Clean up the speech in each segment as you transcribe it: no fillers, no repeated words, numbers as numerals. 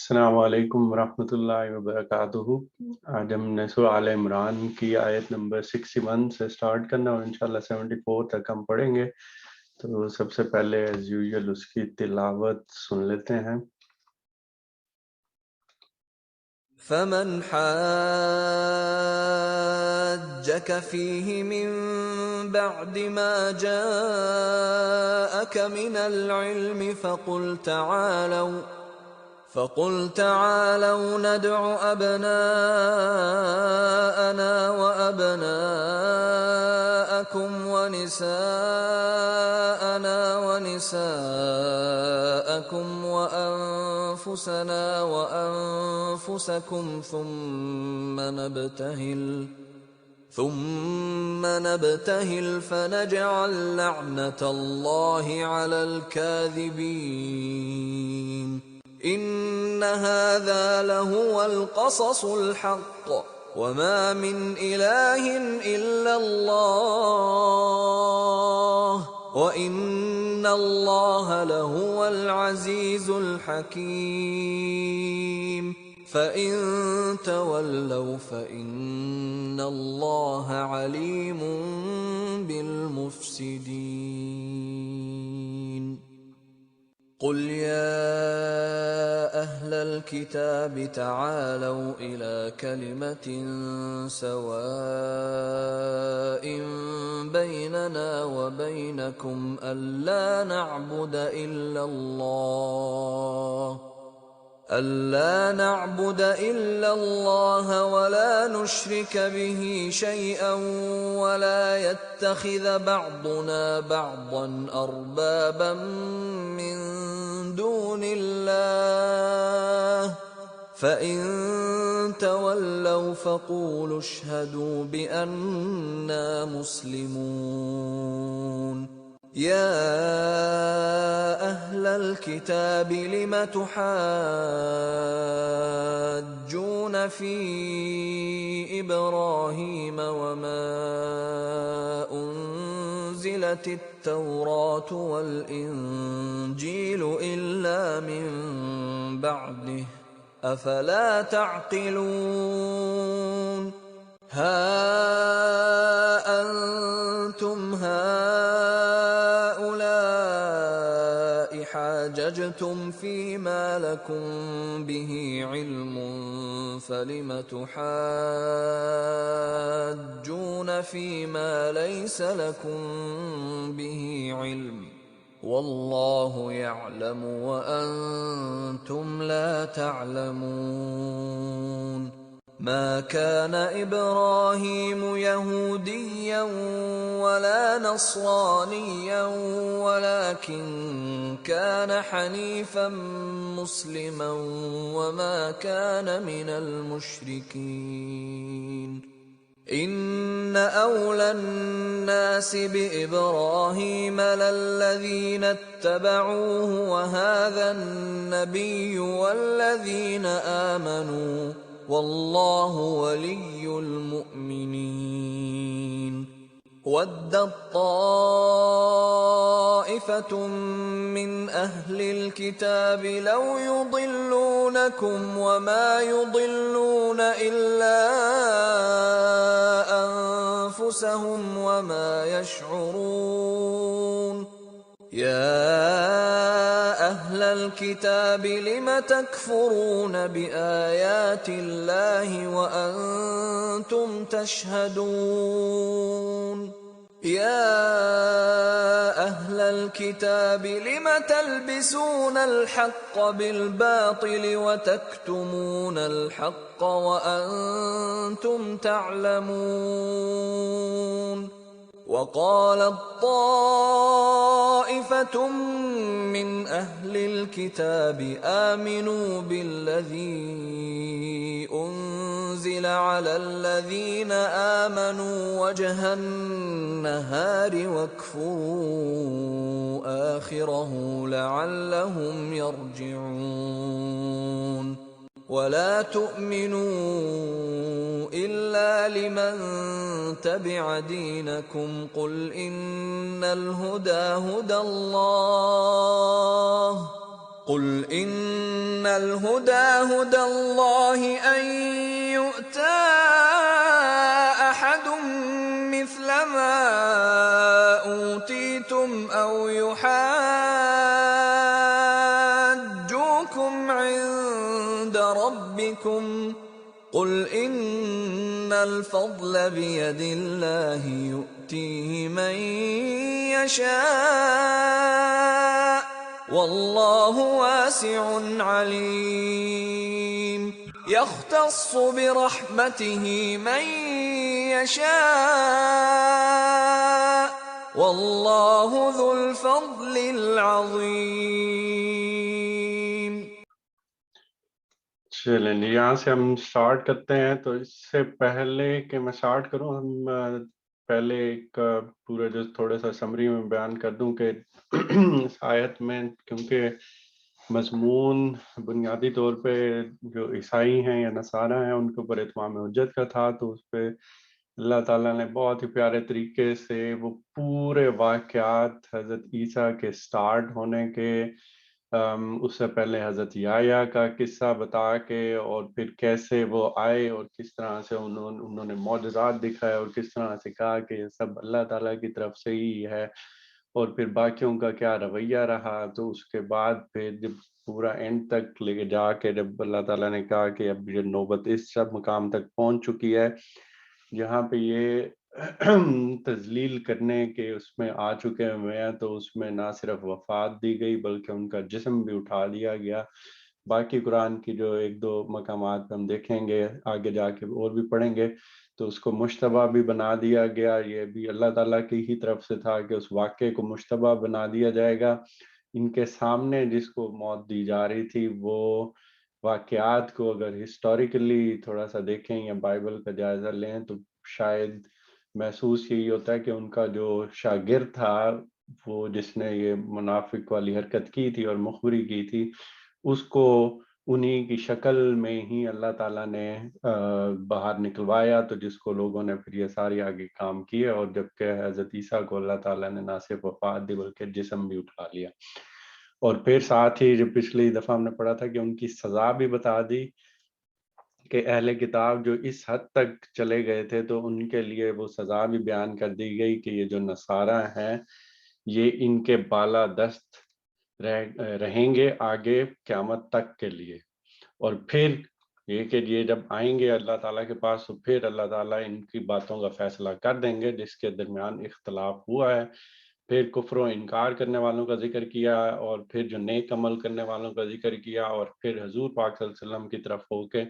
السلام علیکم ورحمۃ اللہ وبرکاتہ۔ آج ہم نے سورہ آل عمران کی آیت نمبر 61 سے سٹارٹ کرنا اور انشاءاللہ 74 تک ہم پڑھیں گے۔ تو سب سے پہلے ایز یوزول اس کی تلاوت سن لیتے ہیں۔ فمن حاجك فيه من بعد ما جاءك من العلم فقل تعالوا ندع أبناءنا وأبناءكم ونساءنا ونساءكم وأنفسنا وأنفسكم ثم نبتهل فنجعل لعنة الله على الكاذبين إن هذا لهو القصص الحق وما من إله إلا الله وإن الله لهو العزيز الحكيم فإن تولوا فإن الله عليم بالمفسدين قل يا أهل الكتاب تعالوا إلى كلمة سواء بيننا وبينكم ألا نعبد إلا الله ولا نشرك به شيئا ولا يتخذ بعضنا بعضا أربابا من دون الله فإن تولوا فقولوا اشهدوا بأننا مسلمون يا أهل الكتاب لم تحاجون في إبراهيم وما أنزلت التوراة والإنجيل إلا من بعده أفلا تعقلون ها أنتم هؤلاء حاججتم فيما لكم به علم فلم تحاجون فيما ليس لكم به علم والله يعلم وأنتم لا تعلمون ما كان إبراهيم يهوديا ولا نصرانيا ولكن كان حنيفا مسلما وما كان من المشركين إن أولى الناس بإبراهيم للذين اتبعوه وهذا النبي والذين آمنوا والله ولي المؤمنين ودت طائفة من أهل الكتاب لو يضلونكم وما يضلون إلا أنفسهم وما يشعرون يا أهل الكتاب لم تكفرون بآيات الله وأنتم تشهدون يا أهل الكتاب لم تلبسون الحق بالباطل وتكتمون الحق وأنتم تعلمون وقالت طائفة من أهل الكتاب آمنوا بالذي أنزل على الذين آمنوا وجه النهار واكفروا آخره لعلهم يرجعون ولا تؤمنوا إلا لمن تبع دينكم قل إن الهدى هدى الله قل إن الهدى هدى الله أن يؤتى أحد مثل ما أوتيتم أو يحاجوكم عند ربكم قل إن الفضل بيد الله يؤتيه من يشاء والله واسع عليم يختص برحمته من يشاء والله ذو الفضل العظيم. چلیں یہاں سے ہم سٹارٹ کرتے ہیں. تو اس سے پہلے کہ میں سٹارٹ کروں ہم پہلے ایک پورا جو تھوڑا سا سمری میں بیان کر دوں کہ اس آیت میں کیونکہ مضمون بنیادی طور پہ جو عیسائی ہیں یا نصارہ ہیں ان کے اوپر اتمام حجت کا تھا، تو اس پہ اللہ تعالیٰ نے بہت ہی پیارے طریقے سے وہ پورے واقعات حضرت عیسیٰ کے سٹارٹ ہونے کے، اس سے پہلے حضرت یحییٰ کا قصہ بتا کے، اور پھر کیسے وہ آئے اور کس طرح سے انہوں نے معجزات دکھائے اور کس طرح سے کہا کہ یہ سب اللہ تعالیٰ کی طرف سے ہی ہے، اور پھر باقیوں کا کیا رویہ رہا. تو اس کے بعد پھر جب پورا اینڈ تک لے کے جا کے جب اللہ تعالیٰ نے کہا کہ اب یہ نوبت اس سب مقام تک پہنچ چکی ہے جہاں پہ یہ تذلیل کرنے کے اس میں آ چکے ہوئے ہیں، تو اس میں نہ صرف وفات دی گئی بلکہ ان کا جسم بھی اٹھا دیا گیا. باقی قرآن کی جو ایک دو مقامات ہم دیکھیں گے آگے جا کے اور بھی پڑھیں گے، تو اس کو مشتبہ بھی بنا دیا گیا. یہ بھی اللہ تعالیٰ کی ہی طرف سے تھا کہ اس واقعے کو مشتبہ بنا دیا جائے گا. ان کے سامنے جس کو موت دی جا رہی تھی وہ واقعات کو اگر ہسٹوریکلی تھوڑا سا دیکھیں یا بائبل کا جائزہ لیں تو شاید محسوس یہی ہوتا ہے کہ ان کا جو شاگرد تھا، وہ جس نے یہ منافق والی حرکت کی تھی اور مخبری کی تھی، اس کو انہی کی شکل میں ہی اللہ تعالیٰ نے باہر نکلوایا، تو جس کو لوگوں نے پھر یہ ساری آگے کام کیے، اور جبکہ حضرت عیسیٰ کو اللہ تعالیٰ نے نہ صرف وفات دی بلکہ جسم بھی اٹھا لیا. اور پھر ساتھ ہی جو پچھلی دفعہ ہم نے پڑھا تھا کہ ان کی سزا بھی بتا دی کہ اہل کتاب جو اس حد تک چلے گئے تھے تو ان کے لیے وہ سزا بھی بیان کر دی گئی کہ یہ جو نصارہ ہیں یہ ان کے بالا دست رہیں گے آگے قیامت تک کے لیے. اور پھر یہ کہ یہ جب آئیں گے اللہ تعالیٰ کے پاس تو پھر اللہ تعالیٰ ان کی باتوں کا فیصلہ کر دیں گے جس کے درمیان اختلاف ہوا ہے. پھر کفر و انکار کرنے والوں کا ذکر کیا، اور پھر جو نیک عمل کرنے والوں کا ذکر کیا، اور پھر حضور پاک صلی اللہ علیہ وسلم کی طرف ہو کے،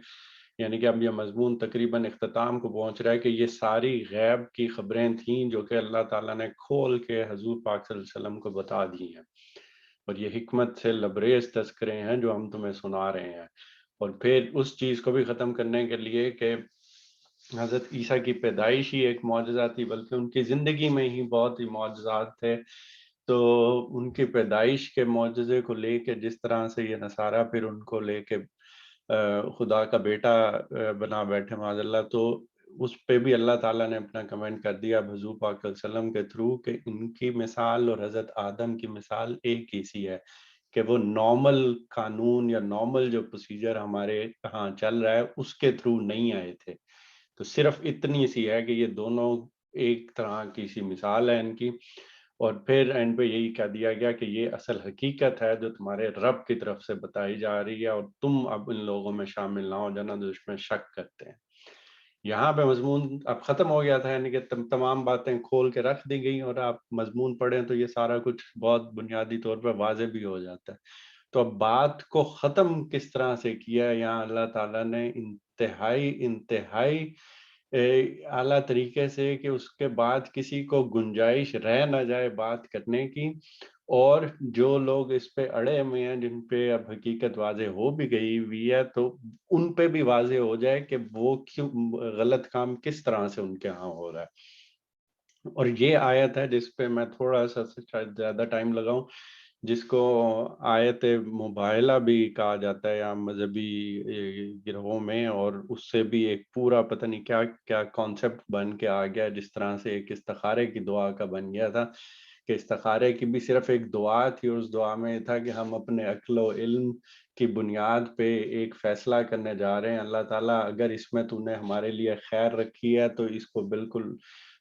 یعنی کہ اب یہ مضمون تقریباً اختتام کو پہنچ رہا ہے کہ یہ ساری غیب کی خبریں تھیں جو کہ اللہ تعالیٰ نے کھول کے حضور پاک صلی اللہ علیہ وسلم کو بتا دی ہیں، اور یہ حکمت سے لبریز تذکرے ہیں جو ہم تمہیں سنا رہے ہیں. اور پھر اس چیز کو بھی ختم کرنے کے لیے کہ حضرت عیسیٰ کی پیدائش ہی ایک معجزہ تھی بلکہ ان کی زندگی میں ہی بہت ہی معجزات تھے. تو ان کی پیدائش کے معجزے کو لے کے جس طرح سے یہ نصارہ پھر ان کو لے کے خدا کا بیٹا بنا بیٹھے معاذ اللہ، تو اس پہ بھی اللہ تعالیٰ نے اپنا کمنٹ کر دیا حضور پاک صلی اللہ علیہ وسلم کے تھرو کہ ان کی مثال اور حضرت آدم کی مثال ایک ہی سی ہے کہ وہ نارمل قانون یا نارمل جو پروسیجر ہمارے ہاں چل رہا ہے اس کے تھرو نہیں آئے تھے. تو صرف اتنی سی ہے کہ یہ دونوں ایک طرح کی سی مثال ہے ان کی. اور پھر اینڈ پہ یہی کہہ دیا گیا کہ یہ اصل حقیقت ہے جو تمہارے رب کی طرف سے بتائی جا رہی ہے، اور تم اب ان لوگوں میں شامل نہ ہو جانا جو اس میں شک کرتے ہیں. یہاں پہ مضمون اب ختم ہو گیا تھا، یعنی کہ تمام باتیں کھول کے رکھ دی گئی، اور آپ مضمون پڑھیں تو یہ سارا کچھ بہت بنیادی طور پہ واضح بھی ہو جاتا ہے. تو اب بات کو ختم کس طرح سے کیا ہے یہاں اللہ تعالیٰ نے انتہائی اعلیٰ طریقے سے کہ اس کے بعد کسی کو گنجائش رہ نہ جائے بات کرنے کی، اور جو لوگ اس پہ اڑے ہوئے ہیں جن پہ اب حقیقت واضح ہو بھی گئی ہوئی ہے تو ان پہ بھی واضح ہو جائے کہ وہ کیوں غلط کام کس طرح سے ان کے ہاں ہو رہا ہے. اور یہ آیت ہے جس پہ میں تھوڑا سا شاید زیادہ ٹائم لگاؤں، جس کو آیت مباہلہ بھی کہا جاتا ہے یا مذہبی گروہوں میں، اور اس سے بھی ایک پورا پتہ نہیں کیا کیا کانسیپٹ بن کے آ گیا، جس طرح سے ایک استخارے کی دعا کا بن گیا تھا کہ کہ استخارے کی بھی صرف ایک دعا تھی، اور اس دعا میں یہ تھا کہ ہم اپنے عقل و علم کی بنیاد پہ ایک فیصلہ کرنے جا رہے ہیں، اللہ تعالیٰ اگر اس میں تو نے ہمارے لیے خیر رکھی ہے تو اس کو بالکل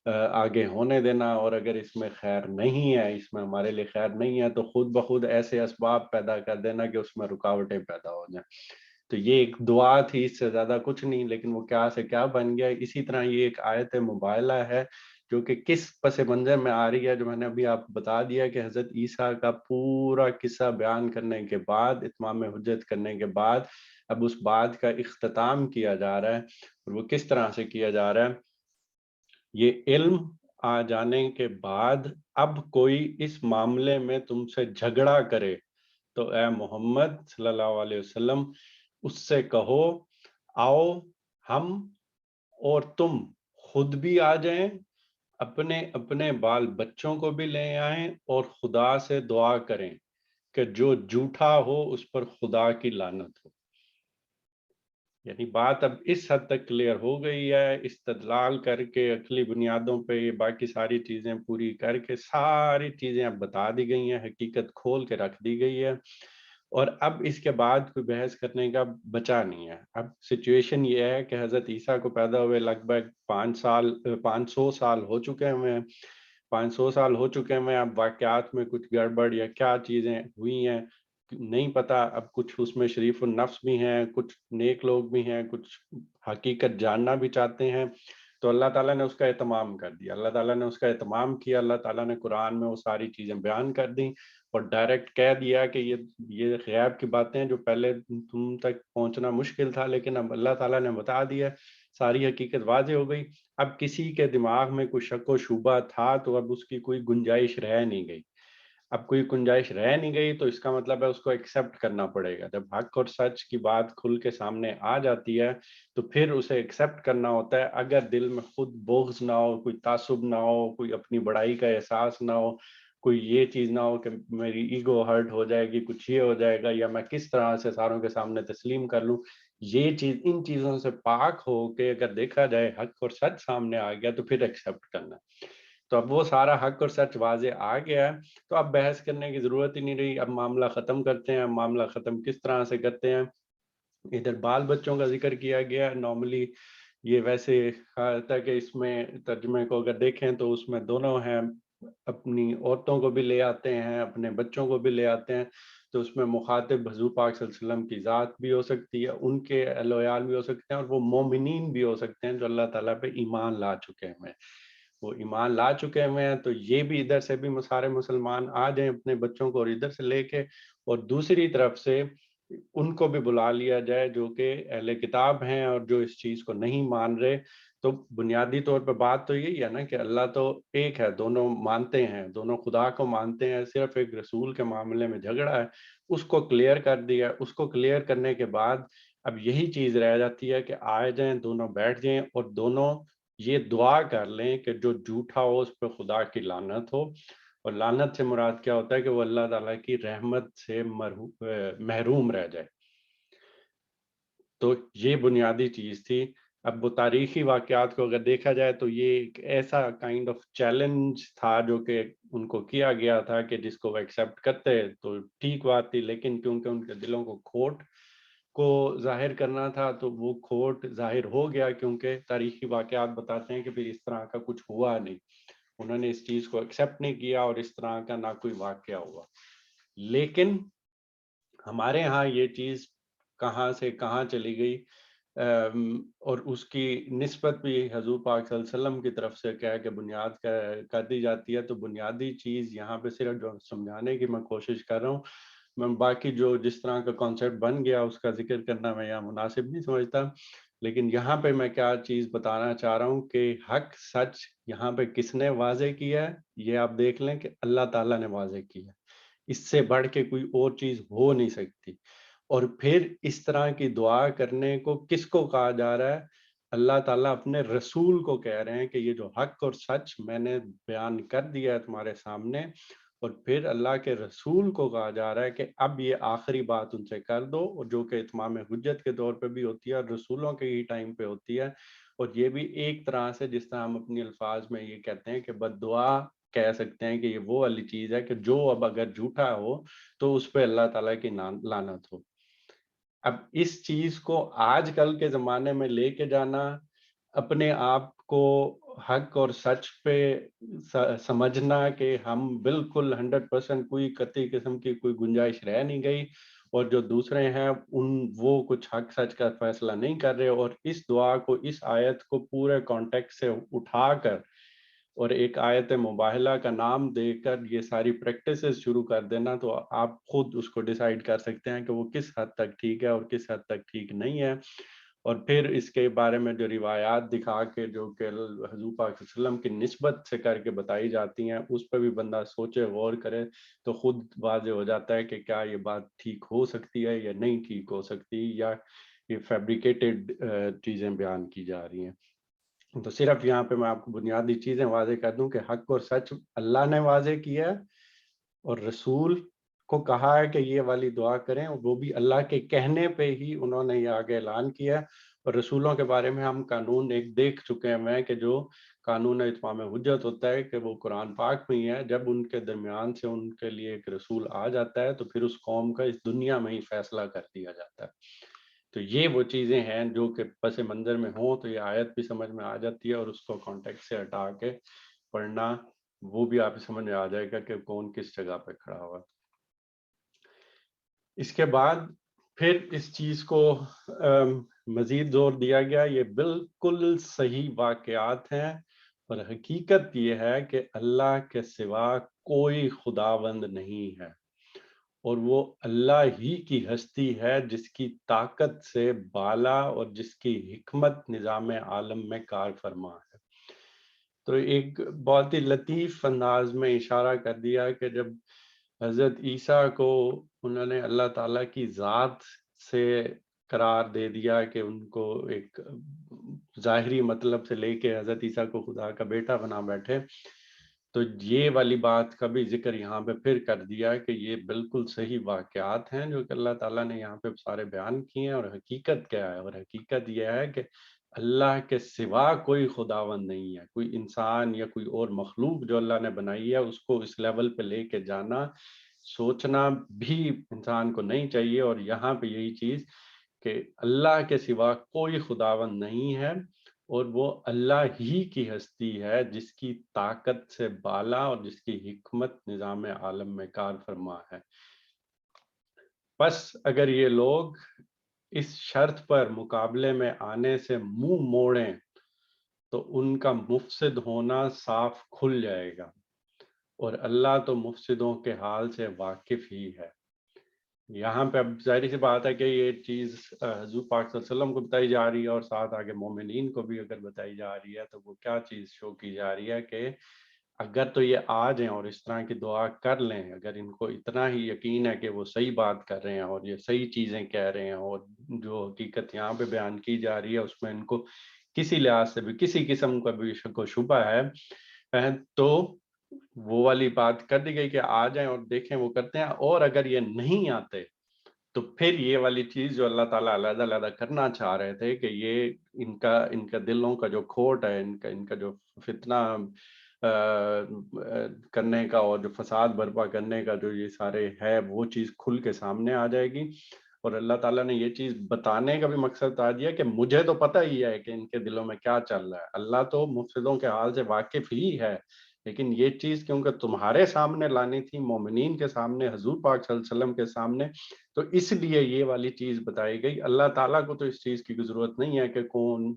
آگے ہونے دینا، اور اگر اس میں خیر نہیں ہے، اس میں ہمارے لیے خیر نہیں ہے، تو خود بخود ایسے اسباب پیدا کر دینا کہ اس میں رکاوٹیں پیدا ہو جائیں۔ تو یہ ایک دعا تھی، اس سے زیادہ کچھ نہیں، لیکن وہ کیا سے کیا بن گیا۔ اسی طرح یہ ایک آیت مبارکہ ہے جو کہ کس پس منظر میں آ رہی ہے، جو میں نے ابھی آپ بتا دیا کہ حضرت عیسیٰ کا پورا قصہ بیان کرنے کے بعد، اتمام حجت کرنے کے بعد، اب اس بات کا اختتام کیا جا رہا ہے، اور وہ کس طرح سے کیا جا رہا ہے۔ یہ علم آ جانے کے بعد اب کوئی اس معاملے میں تم سے جھگڑا کرے تو اے محمد صلی اللہ علیہ وسلم اس سے کہو، آؤ ہم اور تم خود بھی آ جائیں، اپنے اپنے بال بچوں کو بھی لے آئیں، اور خدا سے دعا کریں کہ جو جھوٹا ہو اس پر خدا کی لعنت ہو۔ یعنی بات اب اس حد تک کلیئر ہو گئی ہے، استدلال کر کے عقلی بنیادوں پہ یہ باقی ساری چیزیں پوری کر کے ساری چیزیں اب بتا دی گئی ہیں، حقیقت کھول کے رکھ دی گئی ہے، اور اب اس کے بعد کوئی بحث کرنے کا بچا نہیں ہے۔ اب سچویشن یہ ہے کہ حضرت عیسیٰ کو پیدا ہوئے لگ بھگ 500 سال ہو چکے ہیں، 500 سال ہو چکے ہیں، اب واقعات میں کچھ گڑبڑ یا کیا چیزیں ہوئی ہیں نہیں پتا، اب کچھ اس میں شریف النفس بھی ہیں، کچھ نیک لوگ بھی ہیں، کچھ حقیقت جاننا بھی چاہتے ہیں، تو اللہ تعالیٰ نے اس کا اہتمام کر دیا، اللہ تعالیٰ نے اس کا اہتمام کیا، اللہ تعالیٰ نے قرآن میں وہ ساری چیزیں بیان کر دیں، اور ڈائریکٹ کہہ دیا کہ یہ غیب کی باتیں جو پہلے تم تک پہنچنا مشکل تھا، لیکن اب اللہ تعالیٰ نے بتا دیا، ساری حقیقت واضح ہو گئی۔ اب کسی کے دماغ میں کوئی شک و شبہ تھا تو اب اس کی کوئی گنجائش رہ نہیں گئی، اب کوئی گنجائش رہ نہیں گئی، تو اس کا مطلب ہے اس کو ایکسیپٹ کرنا پڑے گا۔ جب حق اور سچ کی بات کھل کے سامنے آ جاتی ہے تو پھر اسے ایکسیپٹ کرنا ہوتا ہے، اگر دل میں خود بغض نہ ہو، کوئی تعصب نہ ہو، کوئی اپنی بڑائی کا احساس نہ ہو، کوئی یہ چیز نہ ہو کہ میری ایگو ہرٹ ہو جائے گی، کچھ یہ ہو جائے گا، یا میں کس طرح سے ساروں کے سامنے تسلیم کر لوں، یہ چیز ان چیزوں سے پاک ہو کہ اگر دیکھا جائے حق اور سچ سامنے آ گیا تو پھر ایکسیپٹ کرنا۔ تو اب وہ سارا حق اور سچ واضح آ گیا ہے، تو اب بحث کرنے کی ضرورت ہی نہیں رہی، اب معاملہ ختم کرتے ہیں۔ معاملہ ختم کس طرح سے کرتے ہیں؟ ادھر بال بچوں کا ذکر کیا گیا ہے، نارملی یہ ویسے ہوتا ہے کہ اس میں ترجمے کو اگر دیکھیں تو اس میں دونوں ہیں، اپنی عورتوں کو بھی لے آتے ہیں، اپنے بچوں کو بھی لے آتے ہیں، تو اس میں مخاطب حضور پاک صلی اللہ علیہ وسلم کی ذات بھی ہو سکتی ہے، ان کے اہل و عیال بھی ہو سکتے ہیں، اور وہ مومنین بھی ہو سکتے ہیں جو اللہ تعالیٰ پہ ایمان لا چکے ہیں، وہ ایمان لا چکے ہیں، تو یہ بھی ادھر سے بھی سارے مسلمان آ جائیں اپنے بچوں کو اور ادھر سے لے کے، اور دوسری طرف سے ان کو بھی بلا لیا جائے جو کہ اہل کتاب ہیں اور جو اس چیز کو نہیں مان رہے۔ تو بنیادی طور پہ بات تو یہی ہے نا کہ اللہ تو ایک ہے، دونوں مانتے ہیں، دونوں خدا کو مانتے ہیں، صرف ایک رسول کے معاملے میں جھگڑا ہے، اس کو کلیئر کر دیا۔ اس کو کلیئر کرنے کے بعد اب یہی چیز رہ جاتی ہے کہ آئے جائیں، دونوں بیٹھ جائیں اور دونوں یہ دعا کر لیں کہ جو جھوٹا ہو اس پہ خدا کی لعنت ہو، اور لعنت سے مراد کیا ہوتا ہے کہ وہ اللہ تعالیٰ کی رحمت سے محروم رہ جائے۔ تو یہ بنیادی چیز تھی۔ اب وہ تاریخی واقعات کو اگر دیکھا جائے تو یہ ایک ایسا کائنڈ آف چیلنج تھا جو کہ ان کو کیا گیا تھا کہ جس کو وہ ایکسیپٹ کرتے تو ٹھیک بات تھی، لیکن کیونکہ ان کے دلوں کو کھوٹ کو ظاہر کرنا تھا تو وہ کھوٹ ظاہر ہو گیا، کیونکہ تاریخی واقعات بتاتے ہیں کہ پھر اس طرح کا کچھ ہوا نہیں، انہوں نے اس چیز کو ایکسیپٹ نہیں کیا اور اس طرح کا نہ کوئی واقعہ ہوا۔ لیکن ہمارے ہاں یہ چیز کہاں سے کہاں چلی گئی، اور اس کی نسبت بھی حضور پاک صلی اللہ علیہ وسلم کی طرف سے کیا ہے کہ بنیاد کر دی جاتی ہے۔ تو بنیادی چیز یہاں پہ صرف جو سمجھانے کی میں کوشش کر رہا ہوں، میں باقی جو جس طرح کا کانسیپٹ بن گیا اس کا ذکر کرنا میں یہاں مناسب نہیں سمجھتا، لیکن یہاں پہ میں کیا چیز بتانا چاہ رہا ہوں کہ حق سچ یہاں پہ کس نے واضح کیا ہے، یہ آپ دیکھ لیں کہ اللہ تعالیٰ نے واضح کیا ہے، اس سے بڑھ کے کوئی اور چیز ہو نہیں سکتی۔ اور پھر اس طرح کی دعا کرنے کو کس کو کہا جا رہا ہے؟ اللہ تعالیٰ اپنے رسول کو کہہ رہے ہیں کہ یہ جو حق اور سچ میں نے بیان کر دیا ہے تمہارے سامنے، اور پھر اللہ کے رسول کو کہا جا رہا ہے کہ اب یہ آخری بات ان سے کر دو، اور جو کہ اتمام حجت کے طور پہ بھی ہوتی ہے اور رسولوں کے ہی ٹائم پہ ہوتی ہے، اور یہ بھی ایک طرح سے جس طرح ہم اپنی الفاظ میں یہ کہتے ہیں کہ بد دعا کہہ سکتے ہیں کہ یہ وہ والی چیز ہے کہ جو اب اگر جھوٹا ہو تو اس پہ اللہ تعالیٰ کی لعنت ہو۔ اب اس چیز کو آج کل کے زمانے میں لے کے جانا، اپنے آپ کو حق اور سچ پہ سمجھنا کہ ہم بالکل 100% کوئی قطعی قسم کی کوئی گنجائش رہ نہیں گئی، اور جو دوسرے ہیں وہ کچھ حق سچ کا فیصلہ نہیں کر رہے، اور اس دعا کو، اس آیت کو پورے کانٹیکٹ سے اٹھا کر اور ایک آیت مباہلہ کا نام دے کر یہ ساری پریکٹسز شروع کر دینا، تو آپ خود اس کو ڈیسائیڈ کر سکتے ہیں کہ وہ کس حد تک ٹھیک ہے اور کس حد تک ٹھیک نہیں ہے۔ اور پھر اس کے بارے میں جو روایات دکھا کے جو کہ حضور پاک صلی اللہ علیہ وسلم کی نسبت سے کر کے بتائی جاتی ہیں، اس پہ بھی بندہ سوچے، غور کرے، تو خود واضح ہو جاتا ہے کہ کیا یہ بات ٹھیک ہو سکتی ہے یا نہیں ٹھیک ہو سکتی، یا یہ فیبریکیٹڈ چیزیں بیان کی جا رہی ہیں۔ تو صرف یہاں پہ میں آپ کو بنیادی چیزیں واضح کر دوں کہ حق اور سچ اللہ نے واضح کیا ہے، اور رسول کو کہا ہے کہ یہ والی دعا کریں، اور وہ بھی اللہ کے کہنے پہ ہی انہوں نے یہ آگے اعلان کیا ہے۔ اور رسولوں کے بارے میں ہم قانون ایک دیکھ چکے ہیں کہ جو قانون اتمام حجت ہوتا ہے کہ وہ قرآن پاک میں ہی ہے، جب ان کے درمیان سے ان کے لیے ایک رسول آ جاتا ہے تو پھر اس قوم کا اس دنیا میں ہی فیصلہ کر دیا جاتا ہے۔ تو یہ وہ چیزیں ہیں جو کہ پس منظر میں ہوں تو یہ آیت بھی سمجھ میں آ جاتی ہے، اور اس کو کانٹیکٹ سے ہٹا کے پڑھنا، وہ بھی آپ سمجھ میں آ جائے گا کہ کون کس جگہ پہ کھڑا ہوا۔ اس کے بعد پھر اس چیز کو مزید زور دیا گیا، یہ بالکل صحیح واقعات ہیں، اور حقیقت یہ ہے کہ اللہ کے سوا کوئی خداوند نہیں ہے، اور وہ اللہ ہی کی ہستی ہے جس کی طاقت سے بالا اور جس کی حکمت نظام عالم میں کار فرما ہے۔ تو ایک بہت ہی لطیف انداز میں اشارہ کر دیا کہ جب حضرت عیسیٰ کو انہوں نے اللہ تعالیٰ کی ذات سے قرار دے دیا کہ ان کو ایک ظاہری مطلب سے لے کے حضرت عیسیٰ کو خدا کا بیٹا بنا بیٹھے، تو یہ والی بات کا بھی ذکر یہاں پہ پھر کر دیا کہ یہ بالکل صحیح واقعات ہیں جو کہ اللہ تعالیٰ نے یہاں پہ سارے بیان کیے ہیں، اور حقیقت کیا ہے، اور حقیقت یہ ہے کہ اللہ کے سوا کوئی خداوند نہیں ہے۔ کوئی انسان یا کوئی اور مخلوق جو اللہ نے بنائی ہے اس کو اس لیول پہ لے کے جانا، سوچنا بھی انسان کو نہیں چاہیے۔ اور یہاں پہ یہی چیز کہ اللہ کے سوا کوئی خداوند نہیں ہے، اور وہ اللہ ہی کی ہستی ہے جس کی طاقت سے بالا اور جس کی حکمت نظام عالم میں کار فرما ہے۔ بس اگر یہ لوگ اس شرط پر مقابلے میں آنے سے منہ موڑیں تو ان کا مفسد ہونا صاف کھل جائے گا، اور اللہ تو مفسدوں کے حال سے واقف ہی ہے۔ یہاں پہ اب ظاہر سی بات ہے کہ یہ چیز حضور پاک صلی اللہ علیہ وسلم کو بتائی جا رہی ہے، اور ساتھ آگے مومنین کو بھی اگر بتائی جا رہی ہے، تو وہ کیا چیز شو کی جا رہی ہے کہ اگر تو یہ آ جائیں اور اس طرح کی دعا کر لیں، اگر ان کو اتنا ہی یقین ہے کہ وہ صحیح بات کر رہے ہیں اور یہ صحیح چیزیں کہہ رہے ہیں، اور جو حقیقت یہاں پہ بیان کی جا رہی ہے اس میں ان کو کسی لحاظ سے بھی کسی قسم کا بھی شک و شبہ ہے، تو وہ والی بات کر دی گئی کہ آ جائیں اور دیکھیں وہ کرتے ہیں۔ اور اگر یہ نہیں آتے تو پھر یہ والی چیز جو اللہ تعالیٰ علیحدہ علیحدہ کرنا چاہ رہے تھے کہ یہ ان کا دلوں کا جو کھوٹ ہے، ان کا جو فتنہ کرنے کا اور جو فساد برپا کرنے کا جو یہ سارے ہے، وہ چیز کھل کے سامنے آ جائے گی۔ اور اللہ تعالیٰ نے یہ چیز بتانے کا بھی مقصد بتا دیا کہ مجھے تو پتہ ہی ہے کہ ان کے دلوں میں کیا چل رہا ہے، اللہ تو مفسدوں کے حال سے واقف ہی ہے، لیکن یہ چیز کیونکہ تمہارے سامنے لانی تھی، مومنین کے سامنے، حضور پاک صلی اللہ علیہ وسلم کے سامنے، تو اس لیے یہ والی چیز بتائی گئی۔ اللہ تعالیٰ کو تو اس چیز کی ضرورت نہیں ہے کہ کون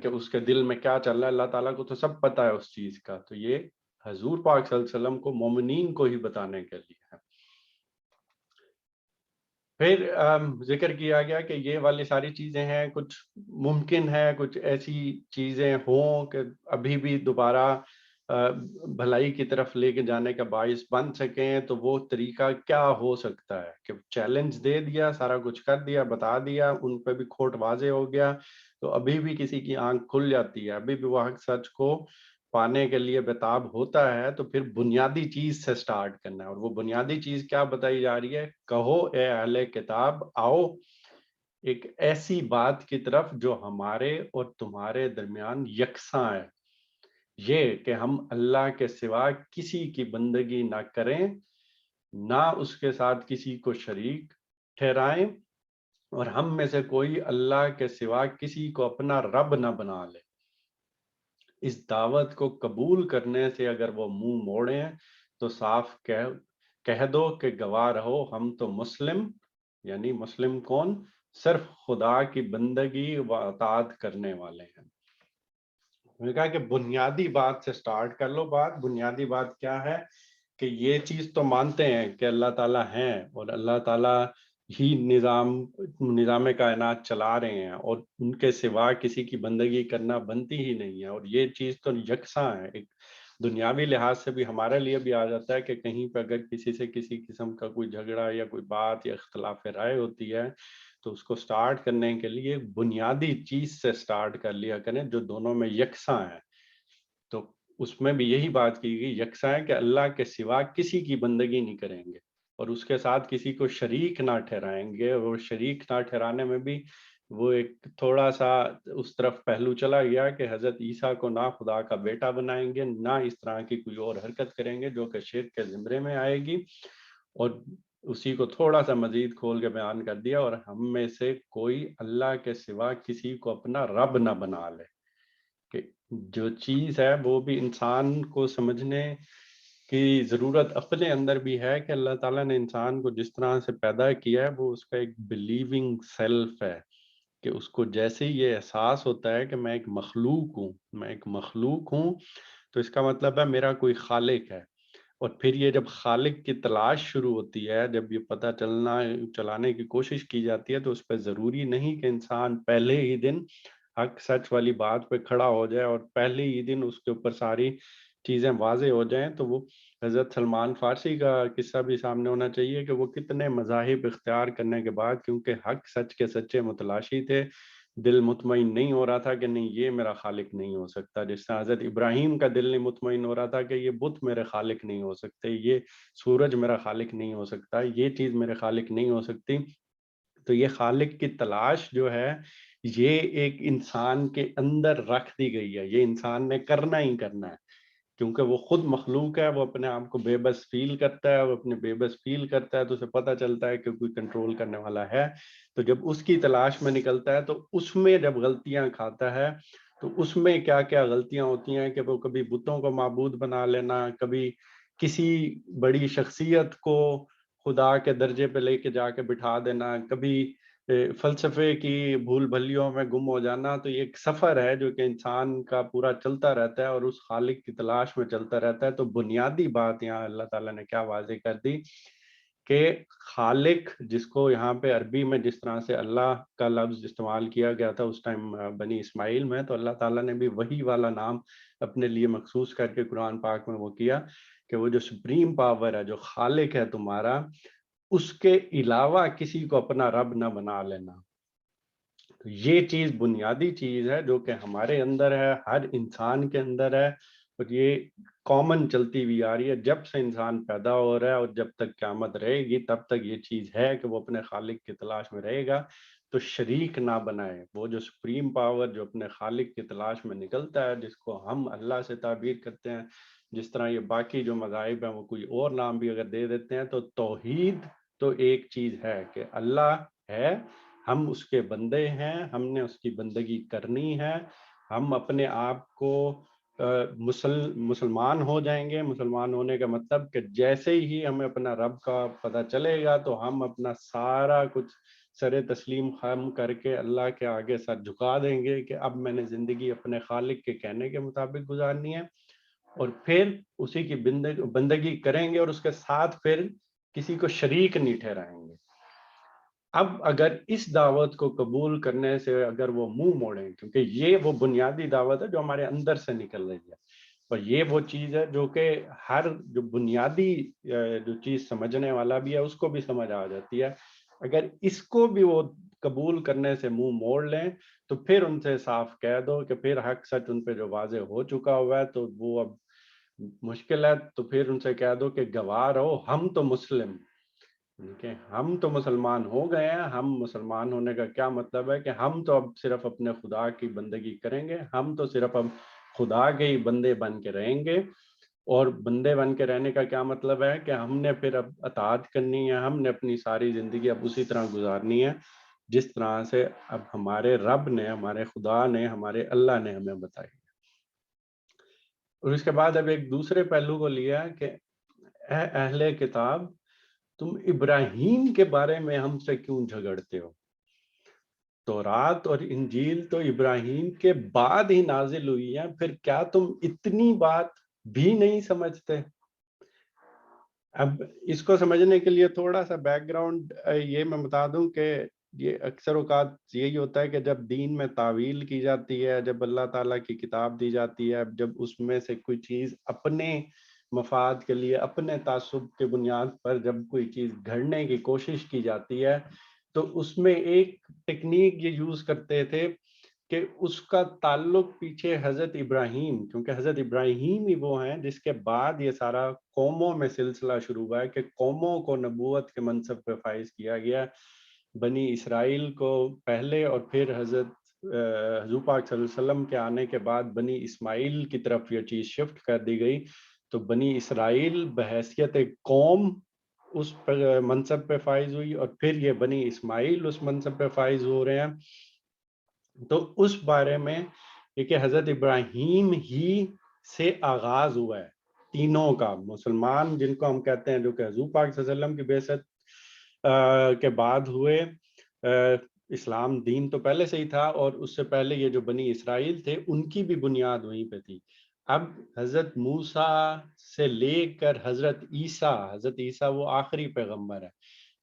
کہ اس کے دل میں کیا چل رہا ہے، اللہ تعالیٰ کو تو سب پتہ ہے اس چیز کا، تو یہ حضور پاک صلی اللہ علیہ وسلم کو، مومنین کو ہی بتانے کے لیے ہے۔ پھر ذکر کیا گیا کہ یہ والی ساری چیزیں ہیں، کچھ ممکن ہے کچھ ایسی چیزیں ہوں کہ ابھی بھی دوبارہ بھلائی کی طرف لے کے جانے کا باعث بن سکیں، تو وہ طریقہ کیا ہو سکتا ہے کہ چیلنج دے دیا، سارا کچھ کر دیا، بتا دیا، ان پہ بھی کھوٹ واضح ہو گیا، تو ابھی بھی کسی کی آنکھ کھل جاتی ہے، ابھی بھی وہ حق سچ کو پانے کے لیے بتاب ہوتا ہے، تو پھر بنیادی چیز سے سٹارٹ کرنا ہے۔ اور وہ بنیادی چیز کیا بتائی جا رہی ہے؟ کہو اے اہل کتاب، آؤ ایک ایسی بات کی طرف جو ہمارے اور تمہارے درمیان یکساں ہے۔ یہ کہ ہم اللہ کے سوا کسی کی بندگی نہ کریں، نہ اس کے ساتھ کسی کو شریک ٹھہرائیں، اور ہم میں سے کوئی اللہ کے سوا کسی کو اپنا رب نہ بنا لے۔ اس دعوت کو قبول کرنے سے اگر وہ منہ موڑیں تو صاف کہہ دو کہ گواہ رہو ہم تو مسلم، یعنی مسلم کون؟ صرف خدا کی بندگی و اطاعت کرنے والے ہیں۔ میں نے کہا کہ بنیادی بات سے سٹارٹ کر لو۔ بنیادی بات کیا ہے کہ یہ چیز تو مانتے ہیں کہ اللہ تعالیٰ ہیں اور اللہ تعالیٰ ہی نظام کائنات چلا رہے ہیں، اور ان کے سوا کسی کی بندگی کرنا بنتی ہی نہیں ہے، اور یہ چیز تو یکساں ہے۔ ایک دنیاوی لحاظ سے بھی ہمارے لیے بھی آ جاتا ہے کہ کہیں پہ اگر کسی سے کسی قسم کا کوئی جھگڑا یا کوئی بات یا اختلاف رائے ہوتی ہے تو اس کو سٹارٹ کرنے کے لیے بنیادی چیز سے سٹارٹ کر لیا کریں جو دونوں میں یکساں ہے۔ تو اس میں بھی یہی بات کی گئی، یکساں ہے کہ اللہ کے سوا کسی کی بندگی نہیں کریں گے اور اس کے ساتھ کسی کو شریک نہ ٹھہرائیں گے، اور شریک نہ ٹھہرانے میں بھی وہ ایک تھوڑا سا اس طرف پہلو چلا گیا کہ حضرت عیسیٰ کو نہ خدا کا بیٹا بنائیں گے، نہ اس طرح کی کوئی اور حرکت کریں گے جو کہ شرک کے زمرے میں آئے گی، اور اسی کو تھوڑا سا مزید کھول کے بیان کر دیا، اور ہم میں سے کوئی اللہ کے سوا کسی کو اپنا رب نہ بنا لے۔ کہ جو چیز ہے وہ بھی انسان کو سمجھنے کی ضرورت اپنے اندر بھی ہے کہ اللہ تعالیٰ نے انسان کو جس طرح سے پیدا کیا ہے وہ اس کا ایک بلیونگ سیلف ہے، کہ اس کو جیسے ہی یہ احساس ہوتا ہے کہ میں ایک مخلوق ہوں تو اس کا مطلب ہے میرا کوئی خالق ہے، اور پھر یہ جب خالق کی تلاش شروع ہوتی ہے، جب یہ پتہ چلانے کی کوشش کی جاتی ہے، تو اس پہ ضروری نہیں کہ انسان پہلے ہی دن حق سچ والی بات پہ کھڑا ہو جائے اور پہلے ہی دن اس کے اوپر ساری چیزیں واضح ہو جائیں۔ تو وہ حضرت سلمان فارسی کا قصہ بھی سامنے ہونا چاہیے کہ وہ کتنے مذاہب اختیار کرنے کے بعد، کیونکہ حق سچ کے سچے متلاشی تھے، دل مطمئن نہیں ہو رہا تھا کہ نہیں یہ میرا خالق نہیں ہو سکتا، جس طرح حضرت ابراہیم کا دل نہیں مطمئن ہو رہا تھا کہ یہ بت میرے خالق نہیں ہو سکتے، یہ سورج میرا خالق نہیں ہو سکتا، یہ چیز میرے خالق نہیں ہو سکتی۔ تو یہ خالق کی تلاش جو ہے یہ ایک انسان کے اندر رکھ دی گئی ہے، یہ انسان نے کرنا ہی کرنا ہے، کیونکہ وہ خود مخلوق ہے، وہ اپنے آپ کو بے بس فیل کرتا ہے، وہ اپنے بے بس فیل کرتا ہے تو اسے پتہ چلتا ہے کہ کوئی کنٹرول کرنے والا ہے، تو جب اس کی تلاش میں نکلتا ہے تو اس میں جب غلطیاں کھاتا ہے تو اس میں کیا کیا غلطیاں ہوتی ہیں کہ وہ کبھی بتوں کو معبود بنا لینا، کبھی کسی بڑی شخصیت کو خدا کے درجے پہ لے کے جا کے بٹھا دینا، کبھی فلسفے کی بھول بھلیوں میں گم ہو جانا۔ تو یہ ایک سفر ہے جو کہ انسان کا پورا چلتا رہتا ہے اور اس خالق کی تلاش میں چلتا رہتا ہے۔ تو بنیادی بات یہاں اللہ تعالیٰ نے کیا واضح کر دی کہ خالق، جس کو یہاں پہ عربی میں جس طرح سے اللہ کا لفظ استعمال کیا گیا تھا اس ٹائم بنی اسماعیل میں، تو اللہ تعالیٰ نے بھی وہی والا نام اپنے لیے مخصوص کر کے قرآن پاک میں وہ کیا کہ وہ جو سپریم پاور ہے، جو خالق ہے تمہارا، اس کے علاوہ کسی کو اپنا رب نہ بنا لینا۔ تو یہ چیز بنیادی چیز ہے جو کہ ہمارے اندر ہے، ہر انسان کے اندر ہے، اور یہ کامن چلتی ہوئی آ رہی ہے جب سے انسان پیدا ہو رہا ہے، اور جب تک قیامت رہے گی تب تک یہ چیز ہے کہ وہ اپنے خالق کی تلاش میں رہے گا تو شریک نہ بنائے۔ وہ جو سپریم پاور جو اپنے خالق کی تلاش میں نکلتا ہے، جس کو ہم اللہ سے تعبیر کرتے ہیں، جس طرح یہ باقی جو مذاہب ہیں وہ کوئی اور نام بھی اگر دے دیتے ہیں، تو توحید تو ایک چیز ہے کہ اللہ ہے، ہم اس کے بندے ہیں، ہم نے اس کی بندگی کرنی ہے، ہم اپنے آپ کو مسلمان ہو جائیں گے۔ مسلمان ہونے کا مطلب کہ جیسے ہی ہمیں اپنا رب کا پتہ چلے گا تو ہم اپنا سارا کچھ سر تسلیم خم کر کے اللہ کے آگے سر جھکا دیں گے کہ اب میں نے زندگی اپنے خالق کے کہنے کے مطابق گزارنی ہے، اور پھر اسی کی بندگی کریں گے، اور اس کے ساتھ پھر کسی کو شریک نہیں ٹھہرائیں گے۔ اب اگر اس دعوت کو قبول کرنے سے اگر وہ منہ موڑیں، کیونکہ یہ وہ بنیادی دعوت ہے جو ہمارے اندر سے نکل رہی ہے، اور یہ وہ چیز ہے جو کہ ہر جو بنیادی جو چیز سمجھنے والا بھی ہے اس کو بھی سمجھ آ جاتی ہے، اگر اس کو بھی وہ قبول کرنے سے منہ موڑ لیں تو پھر ان سے صاف کہہ دو کہ پھر حق سچ ان پہ جو واضح ہو چکا ہوا ہے تو وہ اب مشکل ہے، تو پھر ان سے کہہ دو کہ گواہ رہو ہم تو مسلم، کہ ہم تو مسلمان ہو گئے ہیں۔ ہم مسلمان ہونے کا کیا مطلب ہے کہ ہم تو اب صرف اپنے خدا کی بندگی کریں گے، ہم تو صرف اب خدا کے ہی بندے بن کے رہیں گے. اور بندے بن کے رہنے کا کیا مطلب ہے کہ ہم نے پھر اب اطاعت کرنی ہے, ہم نے اپنی ساری زندگی اب اسی طرح گزارنی ہے جس طرح سے اب ہمارے رب نے, ہمارے خدا نے, ہمارے اللہ نے ہمیں بتائی. اور اس کے بعد اب ایک دوسرے پہلو کو لیا کہ اے اہل کتاب, تم ابراہیم کے بارے میں ہم سے کیوں جھگڑتے ہو؟ تورات اور انجیل تو ابراہیم کے بعد ہی نازل ہوئی ہیں, پھر کیا تم اتنی بات بھی نہیں سمجھتے؟ اب اس کو سمجھنے کے لیے تھوڑا سا بیک گراؤنڈ یہ میں بتا دوں کہ یہ اکثر اوقات یہی ہوتا ہے کہ جب دین میں تعویل کی جاتی ہے, جب اللہ تعالیٰ کی کتاب دی جاتی ہے, جب اس میں سے کوئی چیز اپنے مفاد کے لیے, اپنے تعصب کے بنیاد پر جب کوئی چیز گھڑنے کی کوشش کی جاتی ہے, تو اس میں ایک ٹیکنیک یہ یوز کرتے تھے کہ اس کا تعلق پیچھے حضرت ابراہیم, کیونکہ حضرت ابراہیم ہی وہ ہیں جس کے بعد یہ سارا قوموں میں سلسلہ شروع ہوا ہے کہ قوموں کو نبوت کے منصب پہ فائز کیا گیا. بنی اسرائیل کو پہلے, اور پھر حضرت حضور پاک صلی اللہ علیہ وسلم کے آنے کے بعد بنی اسماعیل کی طرف یہ چیز شفٹ کر دی گئی. تو بنی اسرائیل بحیثیت قوم اس منصب پہ فائز ہوئی, اور پھر یہ بنی اسماعیل اس منصب پہ فائز ہو رہے ہیں. تو اس بارے میں یہ کہ حضرت ابراہیم ہی سے آغاز ہوا ہے تینوں کا. مسلمان جن کو ہم کہتے ہیں, جو کہ حضور پاک صلی اللہ علیہ وسلم کی بعثت کے بعد ہوئے, اسلام دین تو پہلے سے ہی تھا, اور اس سے پہلے یہ جو بنی اسرائیل تھے ان کی بھی بنیاد وہیں پہ تھی. اب حضرت موسیٰ سے لے کر حضرت عیسیٰ وہ آخری پیغمبر ہے.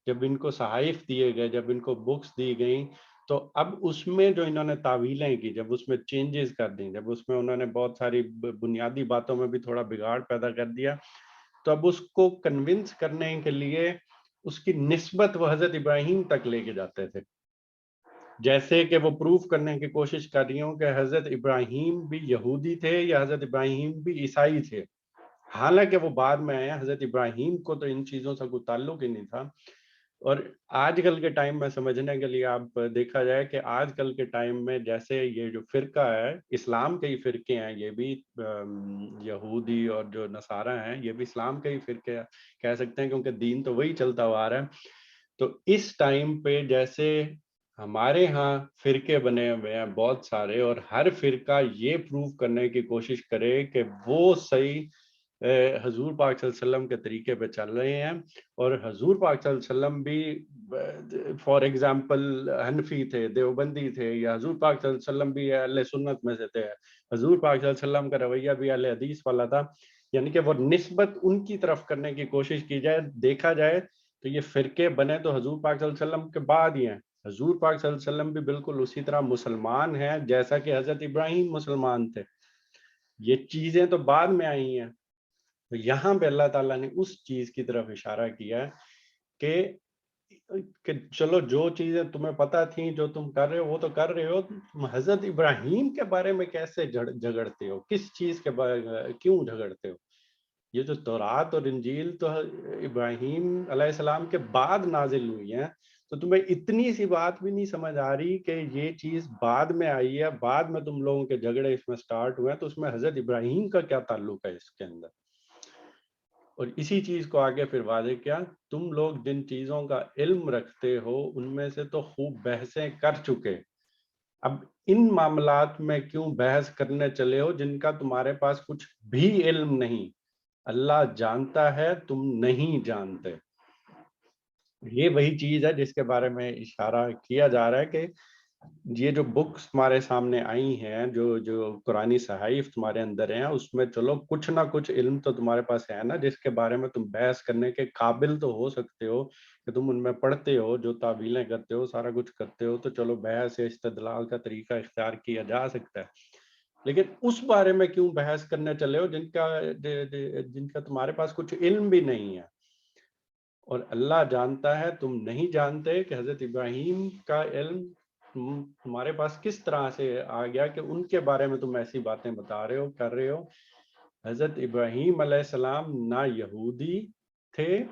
جب ان کو صحائف دیے گئے, جب ان کو بکس دی گئیں, تو اب اس میں جو انہوں نے تعویلیں کی, جب اس میں چینجز کر دیں, جب اس میں انہوں نے بہت ساری بنیادی باتوں میں بھی تھوڑا بگاڑ پیدا کر دیا, تو اب اس کو کنونس کرنے کے لیے اس کی نسبت وہ حضرت ابراہیم تک لے کے جاتے تھے, جیسے کہ وہ پروف کرنے کی کوشش کر رہی ہوں کہ حضرت ابراہیم بھی یہودی تھے یا حضرت ابراہیم بھی عیسائی تھے. حالانکہ وہ بعد میں آئے, حضرت ابراہیم کو تو ان چیزوں سے کوئی تعلق ہی نہیں تھا. اور آج کل کے ٹائم میں سمجھنے کے لیے آپ دیکھا جائے کہ آج کل کے ٹائم میں جیسے یہ جو فرقہ ہے, اسلام کے ہی فرقے ہیں, یہ بھی یہودی اور جو نصارہ ہیں یہ بھی اسلام کے ہی فرقے کہہ سکتے ہیں, کیونکہ دین تو وہی چلتا ہوا آ رہا ہے. تو اس ٹائم پہ جیسے ہمارے ہاں فرقے بنے ہوئے ہیں بہت سارے, اور ہر فرقہ یہ پروف کرنے کی کوشش کرے کہ وہ صحیح حضور پاک صلی اللہ علیہ وسلم کے طریقے پہ چل رہے ہیں, اور حضور پاک صلی اللہ علیہ وسلم بھی فار ایگزامپل حنفی تھے, دیوبندی تھے, یا حضور پاک صلی اللہ علیہ وسلم بھی اہل سنت میں سے تھے, حضور پاک صلی اللہ علیہ وسلم کا رویہ بھی اہل حدیث والا تھا. یعنی کہ وہ نسبت ان کی طرف کرنے کی کوشش کی جائے. دیکھا جائے تو یہ فرقے بنے تو حضور پاک صلی اللہ علیہ وسلم کے بعد ہی ہیں. حضور پاک صلی اللہ علیہ وسلم بھی بالکل اسی طرح مسلمان ہیں جیسا کہ حضرت ابراہیم مسلمان تھے. یہ چیزیں تو بعد میں آئی ہیں. تو یہاں پہ اللہ تعالیٰ نے اس چیز کی طرف اشارہ کیا کہ چلو جو چیزیں تمہیں پتہ تھیں, جو تم کر رہے ہو وہ تو کر رہے ہو, تم حضرت ابراہیم کے بارے میں کیسے جھگڑتے ہو, کس چیز کے بارے میں کیوں جھگڑتے ہو؟ یہ جو تورات اور انجیل تو ابراہیم علیہ السلام کے بعد نازل ہوئی ہیں, تو تمہیں اتنی سی بات بھی نہیں سمجھ آ رہی کہ یہ چیز بعد میں آئی ہے, بعد میں تم لوگوں کے جھگڑے اس میں سٹارٹ ہوئے ہیں, تو اس میں حضرت ابراہیم کا کیا تعلق ہے اس کے اندر؟ اور اسی چیز کو آگے پھر واضح کیا, تم لوگ جن چیزوں کا علم رکھتے ہو ان میں سے تو خوب بحثیں کر چکے, اب ان معاملات میں کیوں بحث کرنے چلے ہو جن کا تمہارے پاس کچھ بھی علم نہیں؟ اللہ جانتا ہے, تم نہیں جانتے. یہ وہی چیز ہے جس کے بارے میں اشارہ کیا جا رہا ہے کہ یہ جو بکس تمہارے سامنے آئی ہیں, جو قرآنی صحائف تمہارے اندر ہیں, اس میں چلو کچھ نہ کچھ علم تو تمہارے پاس ہے نا, جس کے بارے میں تم بحث کرنے کے قابل تو ہو سکتے ہو, کہ تم ان میں پڑھتے ہو, جو تعویلیں کرتے ہو, سارا کچھ کرتے ہو, تو چلو بحث استدلال کا طریقہ اختیار کیا جا سکتا ہے. لیکن اس بارے میں کیوں بحث کرنے چلے ہو جن کا تمہارے پاس کچھ علم بھی نہیں ہے؟ اور اللہ جانتا ہے, تم نہیں جانتے کہ حضرت ابراہیم کا علم تمہارے پاس کس طرح سے آ گیا کہ ان کے بارے میں تم ایسی باتیں بتا رہے ہو, کر رہے ہو. حضرت ابراہیم علیہ السلام نہ یہودی تھے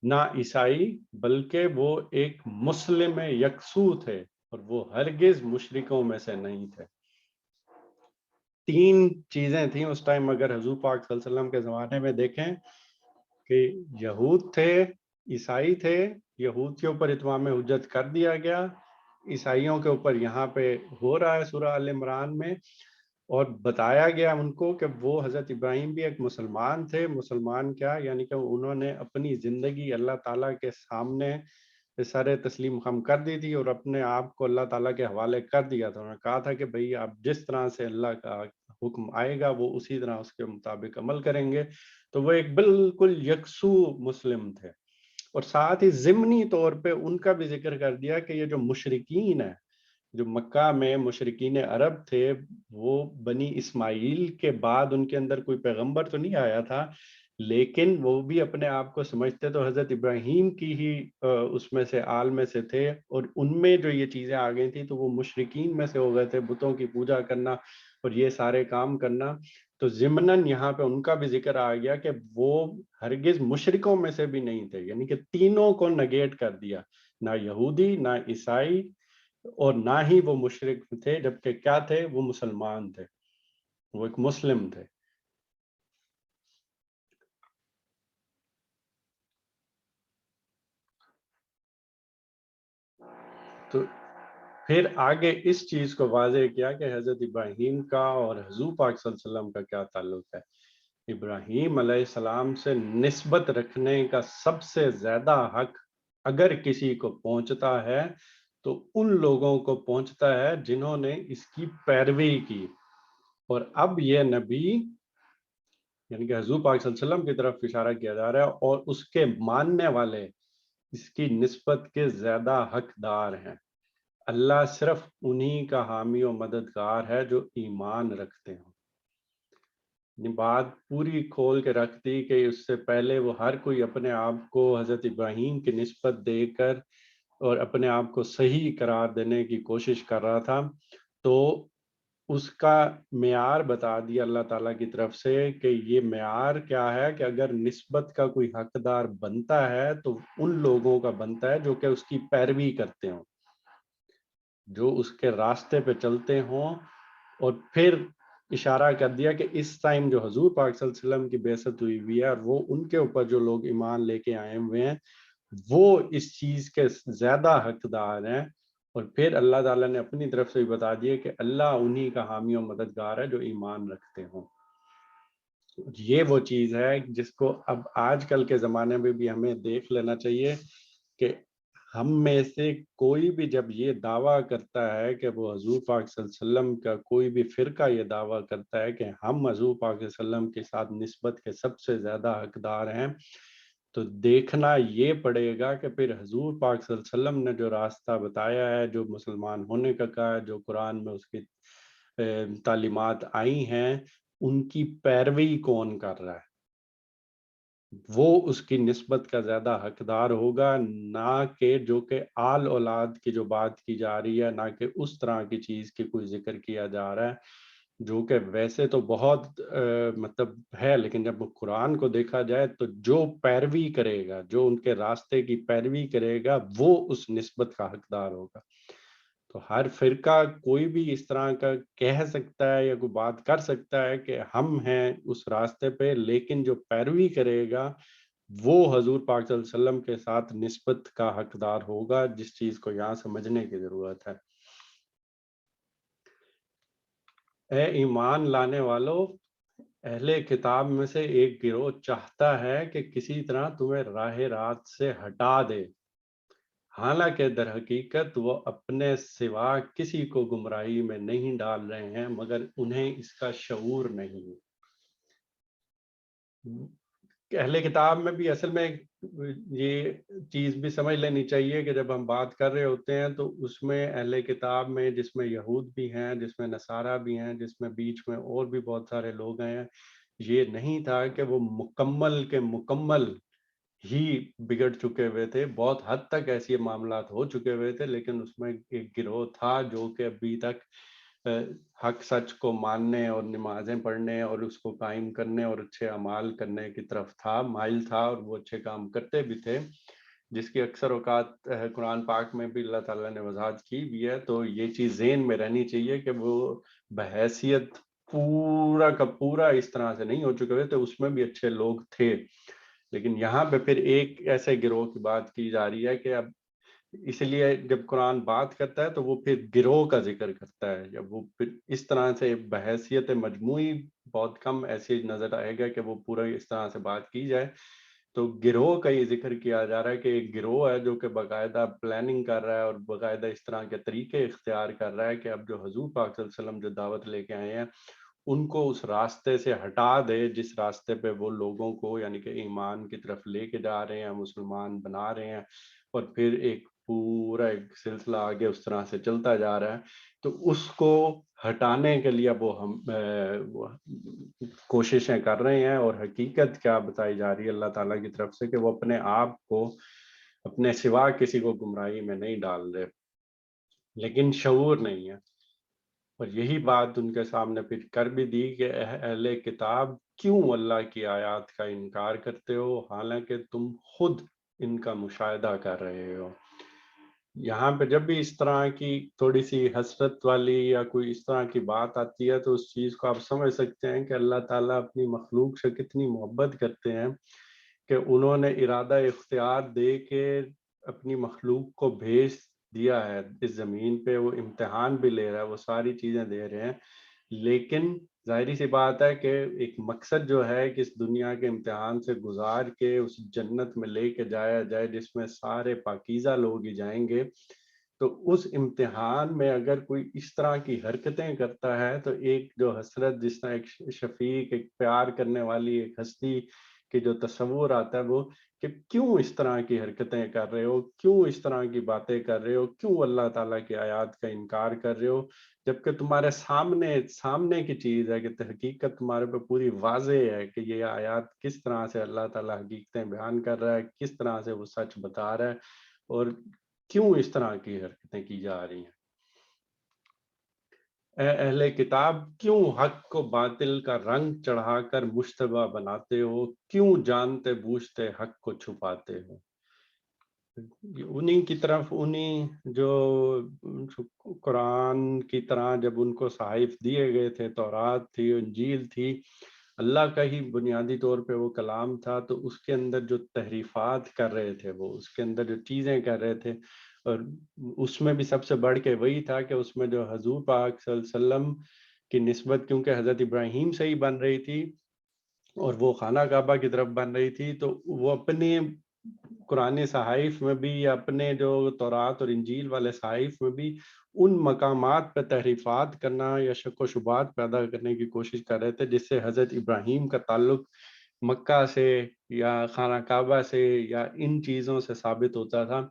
نہ عیسائی, بلکہ وہ ایک مسلم یکسو تھے, اور وہ ہرگز مشرکوں میں سے نہیں تھے. تین چیزیں تھیں اس ٹائم، اگر حضور پاک صلی اللہ علیہ وسلم کے زمانے میں دیکھیں کہ یہود تھے، عیسائی تھے، یہود کے اوپر اتمام حجت کر دیا گیا، عیسائیوں کے اوپر یہاں پہ ہو رہا ہے سورہ آل عمران میں، اور بتایا گیا ان کو کہ وہ حضرت ابراہیم بھی ایک مسلمان تھے. مسلمان کیا یعنی کہ انہوں نے اپنی زندگی اللہ تعالیٰ کے سامنے سارے تسلیم خم کر دی تھی اور اپنے آپ کو اللہ تعالیٰ کے حوالے کر دیا تھا. انہوں نے کہا تھا کہ بھئی آپ جس طرح سے اللہ کا حکم آئے گا وہ اسی طرح اس کے مطابق عمل کریں گے. تو وہ ایک بالکل یکسو مسلم تھے. اور ساتھ ہی ضمنی طور پہ ان کا بھی ذکر کر دیا کہ یہ جو مشرکین ہیں، جو مکہ میں مشرکین عرب تھے، وہ بنی اسماعیل کے بعد ان کے اندر کوئی پیغمبر تو نہیں آیا تھا، لیکن وہ بھی اپنے آپ کو سمجھتے تو حضرت ابراہیم کی ہی اس میں سے آل میں سے تھے، اور ان میں جو یہ چیزیں آ گئی تھیں تو وہ مشرکین میں سے ہو گئے تھے، بتوں کی پوجا کرنا اور یہ سارے کام کرنا. تو ضمناً یہاں پہ ان کا بھی ذکر آ گیا کہ وہ ہرگز مشرکوں میں سے بھی نہیں تھے، یعنی کہ تینوں کو نگیٹ کر دیا، نہ یہودی، نہ عیسائی، اور نہ ہی وہ مشرک تھے، جبکہ کیا تھے؟ وہ مسلمان تھے، وہ ایک مسلم تھے. تو پھر آگے اس چیز کو واضح کیا کہ حضرت ابراہیم کا اور حضور پاک صلی اللہ علیہ وسلم کا کیا تعلق ہے. ابراہیم علیہ السلام سے نسبت رکھنے کا سب سے زیادہ حق اگر کسی کو پہنچتا ہے تو ان لوگوں کو پہنچتا ہے جنہوں نے اس کی پیروی کی. اور اب یہ نبی یعنی کہ حضور پاک صلی اللہ علیہ وسلم کی طرف اشارہ کیا جا رہا ہے، اور اس کے ماننے والے اس کی نسبت کے زیادہ حقدار ہیں. اللہ صرف انہی کا حامی و مددگار ہے جو ایمان رکھتے ہوں. بات پوری کھول کے رکھ دی کہ اس سے پہلے وہ ہر کوئی اپنے آپ کو حضرت ابراہیم کی نسبت دے کر اور اپنے آپ کو صحیح قرار دینے کی کوشش کر رہا تھا. تو اس کا معیار بتا دیا اللہ تعالیٰ کی طرف سے کہ یہ معیار کیا ہے کہ اگر نسبت کا کوئی حقدار بنتا ہے تو ان لوگوں کا بنتا ہے جو کہ اس کی پیروی کرتے ہوں، جو اس کے راستے پہ چلتے ہوں. اور پھر اشارہ کر دیا کہ اس ٹائم جو حضور پاک صلی اللہ علیہ وسلم کی بعثت ہوئی ہوئی ہے اور وہ ان کے اوپر جو لوگ ایمان لے کے آئے ہوئے ہیں وہ اس چیز کے زیادہ حقدار ہیں. اور پھر اللہ تعالیٰ نے اپنی طرف سے بتا دیا کہ اللہ انہی کا حامی و مددگار ہے جو ایمان رکھتے ہوں. یہ وہ چیز ہے جس کو اب آج کل کے زمانے میں بھی ہمیں دیکھ لینا چاہیے کہ ہم میں سے کوئی بھی جب یہ دعویٰ کرتا ہے کہ وہ حضور پاک صلی اللہ علیہ وسلم کا کوئی بھی فرقہ یہ دعویٰ کرتا ہے کہ ہم حضور پاک صلی اللہ علیہ وسلم کے ساتھ نسبت کے سب سے زیادہ حقدار ہیں، تو دیکھنا یہ پڑے گا کہ پھر حضور پاک صلی اللہ علیہ وسلم نے جو راستہ بتایا ہے، جو مسلمان ہونے کا کہا ہے، جو قرآن میں اس کی تعلیمات آئی ہیں، ان کی پیروی کون کر رہا ہے وہ اس کی نسبت کا زیادہ حقدار ہوگا، نہ کہ جو کہ آل اولاد کی جو بات کی جا رہی ہے، نہ کہ اس طرح کی چیز کی کوئی ذکر کیا جا رہا ہے جو کہ ویسے تو بہت مطلب ہے، لیکن جب قرآن کو دیکھا جائے تو جو پیروی کرے گا، جو ان کے راستے کی پیروی کرے گا، وہ اس نسبت کا حقدار ہوگا. تو ہر فرقہ کوئی بھی اس طرح کا کہہ سکتا ہے یا کوئی بات کر سکتا ہے کہ ہم ہیں اس راستے پہ، لیکن جو پیروی کرے گا وہ حضور پاک صلی اللہ علیہ وسلم کے ساتھ نسبت کا حقدار ہوگا، جس چیز کو یہاں سمجھنے کی ضرورت ہے. اے ایمان لانے والو، اہل کتاب میں سے ایک گروہ چاہتا ہے کہ کسی طرح تمہیں راہ راست سے ہٹا دے، حالانکہ در حقیقت وہ اپنے سوا کسی کو گمراہی میں نہیں ڈال رہے ہیں مگر انہیں اس کا شعور نہیں. اہل کتاب میں بھی اصل میں یہ چیز بھی سمجھ لینی چاہیے کہ جب ہم بات کر رہے ہوتے ہیں تو اس میں اہل کتاب میں جس میں یہود بھی ہیں، جس میں نصارہ بھی ہیں، جس میں بیچ میں اور بھی بہت سارے لوگ ہیں، یہ نہیں تھا کہ وہ مکمل کے مکمل ہی بگڑ چکے ہوئے تھے. بہت حد تک ایسے معاملات ہو چکے ہوئے تھے، لیکن اس میں ایک گروہ تھا جو کہ ابھی تک حق سچ کو ماننے اور نمازیں پڑھنے اور اس کو قائم کرنے اور اچھے اعمال کرنے کی طرف تھا، مائل تھا، اور وہ اچھے کام کرتے بھی تھے، جس کی اکثر اوقات قرآن پاک میں بھی اللہ تعالیٰ نے وضاحت کی بھی ہے. تو یہ چیز ذہن میں رہنی چاہیے کہ وہ بحیثیت پورا کا پورا اس طرح سے نہیں ہو چکے تھے، اس میں بھی اچھے لوگ تھے، لیکن یہاں پہ پھر ایک ایسے گروہ کی بات کی جا رہی ہے کہ اب اس لیے جب قرآن بات کرتا ہے تو وہ پھر گروہ کا ذکر کرتا ہے، جب وہ پھر اس طرح سے بحیثیت مجموعی بہت کم ایسی نظر آئے گا کہ وہ پورا اس طرح سے بات کی جائے، تو گروہ کا یہ ذکر کیا جا رہا ہے کہ ایک گروہ ہے جو کہ باقاعدہ پلاننگ کر رہا ہے اور باقاعدہ اس طرح کے طریقے اختیار کر رہا ہے کہ اب جو حضور پاک صلی اللہ علیہ وسلم جو دعوت لے کے آئے ہیں ان کو اس راستے سے ہٹا دے جس راستے پہ وہ لوگوں کو یعنی کہ ایمان کی طرف لے کے جا رہے ہیں، مسلمان بنا رہے ہیں، اور پھر ایک پورا ایک سلسلہ آگے اس طرح سے چلتا جا رہا ہے، تو اس کو ہٹانے کے لیے وہ کوششیں کر رہے ہیں، اور حقیقت کیا بتائی جا رہی ہے اللہ تعالیٰ کی طرف سے کہ وہ اپنے آپ کو اپنے سوا کسی کو گمراہی میں نہیں ڈال رہے، لیکن شعور نہیں ہے۔ اور یہی بات ان کے سامنے پھر کر بھی دی کہ اہل کتاب کیوں اللہ کی آیات کا انکار کرتے ہو حالانکہ تم خود ان کا مشاہدہ کر رہے ہو۔ یہاں پہ جب بھی اس طرح کی تھوڑی سی حسرت والی یا کوئی اس طرح کی بات آتی ہے تو اس چیز کو آپ سمجھ سکتے ہیں کہ اللہ تعالیٰ اپنی مخلوق سے کتنی محبت کرتے ہیں کہ انہوں نے ارادہ اختیار دے کے اپنی مخلوق کو بھیج دیا ہے اس زمین پہ، وہ امتحان بھی لے رہا ہے، وہ ساری چیزیں دے رہے ہیں، لیکن ظاہری سی بات ہے کہ ایک مقصد جو ہے کہ اس دنیا کے امتحان سے گزار کے اس جنت میں لے کے جایا جائے جس میں سارے پاکیزہ لوگ ہی جائیں گے، تو اس امتحان میں اگر کوئی اس طرح کی حرکتیں کرتا ہے تو ایک جو حسرت جس طرح ایک شفیق، ایک پیار کرنے والی ایک ہستی کی جو تصور آتا ہے وہ کہ کیوں اس طرح کی حرکتیں کر رہے ہو، کیوں اس طرح کی باتیں کر رہے ہو، کیوں اللہ تعالیٰ کی آیات کا انکار کر رہے ہو، جبکہ تمہارے سامنے کی چیز ہے کہ حقیقت تمہارے پہ پوری واضح ہے کہ یہ آیات کس طرح سے اللہ تعالیٰ حقیقتیں بیان کر رہا ہے، کس طرح سے وہ سچ بتا رہا ہے، اور کیوں اس طرح کی حرکتیں کی جا رہی ہیں۔ اے اہل کتاب کیوں حق کو باطل کا رنگ چڑھا کر مشتبہ بناتے ہو، کیوں جانتے بوجھتے حق کو چھپاتے ہو۔ انہی کی طرف جو قرآن کی طرح جب ان کو صحائف دیے گئے تھے، تورات تھی، انجیل تھی، اللہ کا ہی بنیادی طور پہ وہ کلام تھا، تو اس کے اندر جو تحریفات کر رہے تھے، وہ اس کے اندر جو چیزیں کر رہے تھے، اور اس میں بھی سب سے بڑھ کے وہی تھا کہ اس میں جو حضور پاک صلی اللہ علیہ وسلم کی نسبت کیونکہ حضرت ابراہیم سے ہی بن رہی تھی اور وہ خانہ کعبہ کی طرف بن رہی تھی، تو وہ اپنے قرآن صحائف میں بھی یا اپنے جو تورات اور انجیل والے صحائف میں بھی ان مقامات پہ تحریفات کرنا یا شک و شبہات پیدا کرنے کی کوشش کر رہے تھے جس سے حضرت ابراہیم کا تعلق مکہ سے یا خانہ کعبہ سے یا ان چیزوں سے ثابت ہوتا تھا،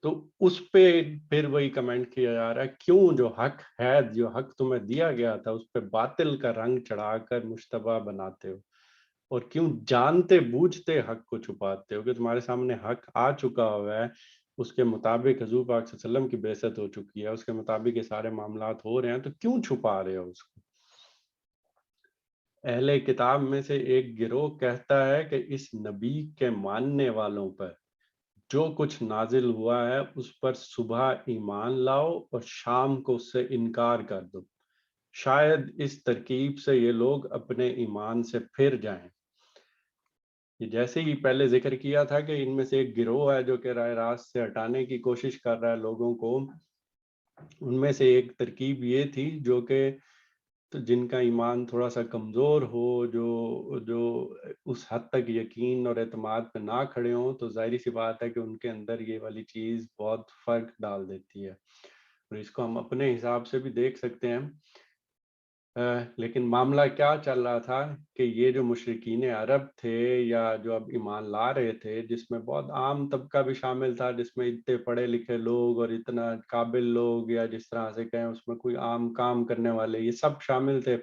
تو اس پہ پھر وہی کمنٹ کیا جا رہا ہے کیوں جو حق ہے، جو حق تمہیں دیا گیا تھا، اس پہ باطل کا رنگ چڑھا کر مشتبہ بناتے ہو، اور کیوں جانتے بوجھتے حق کو چھپاتے ہو کہ تمہارے سامنے حق آ چکا ہوا ہے، اس کے مطابق حضور پاک صلی اللہ علیہ وسلم کی بعثت ہو چکی ہے، اس کے مطابق یہ سارے معاملات ہو رہے ہیں، تو کیوں چھپا رہے ہو اس کو۔ اہل کتاب میں سے ایک گروہ کہتا ہے کہ اس نبی کے ماننے والوں پر جو کچھ نازل ہوا ہے اس پر صبح ایمان لاؤ اور شام کو اس سے انکار کر دو، شاید اس ترکیب سے یہ لوگ اپنے ایمان سے پھر جائیں۔ یہ جیسے ہی پہلے ذکر کیا تھا کہ ان میں سے ایک گروہ ہے جو کہ راہ راست سے ہٹانے کی کوشش کر رہا ہے لوگوں کو، ان میں سے ایک ترکیب یہ تھی جو کہ جن کا ایمان تھوڑا سا کمزور ہو، جو اس حد تک یقین اور اعتماد پہ نہ کھڑے ہوں، تو ظاہری سی بات ہے کہ ان کے اندر یہ والی چیز بہت فرق ڈال دیتی ہے، اور اس کو ہم اپنے حساب سے بھی دیکھ سکتے ہیں۔ لیکن معاملہ کیا چل رہا تھا کہ یہ جو مشرکین عرب تھے یا جو اب ایمان لا رہے تھے، جس میں بہت عام طبقہ بھی شامل تھا، جس میں اتنے پڑھے لکھے لوگ اور اتنا قابل لوگ، یا جس طرح سے کہیں اس میں کوئی عام کام کرنے والے، یہ سب شامل تھے۔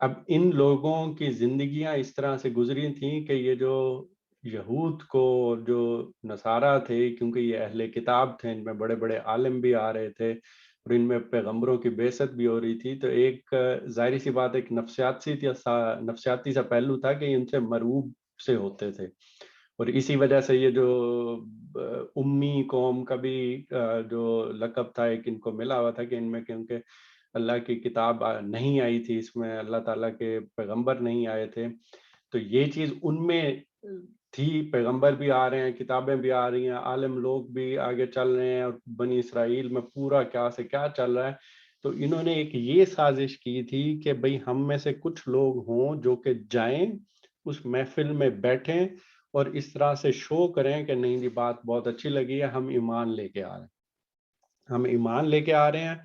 اب ان لوگوں کی زندگیاں اس طرح سے گزری تھیں کہ یہ جو یہود کو، جو نصارہ تھے، کیونکہ یہ اہل کتاب تھے، ان میں بڑے بڑے عالم بھی آ رہے تھے اور ان میں پیغمبروں کی بعثت بھی ہو رہی تھی، تو ایک ظاہری سی بات ایک نفسیاتی سا پہلو تھا کہ ان سے مرعوب سے ہوتے تھے، اور اسی وجہ سے یہ جو امی قوم کا بھی جو لقب تھا ایک ان کو ملا ہوا تھا کہ ان میں کیونکہ اللہ کی کتاب نہیں آئی تھی، اس میں اللہ تعالیٰ کے پیغمبر نہیں آئے تھے، تو یہ چیز ان میں تھی، پیغمبر بھی آ رہے ہیں، کتابیں بھی آ رہی ہیں، عالم لوگ بھی آگے چل رہے ہیں، اور بنی اسرائیل میں پورا کیا سے کیا چل رہا ہے. تو انہوں نے ایک یہ سازش کی تھی کہ بھئی ہم میں سے کچھ لوگ ہوں جو کہ جائیں اس محفل میں بیٹھیں اور اس طرح سے شو کریں کہ نہیں جی بات بہت اچھی لگی ہے، ہم ایمان لے کے آ رہے ہیں، ہم ایمان لے کے آ رہے ہیں.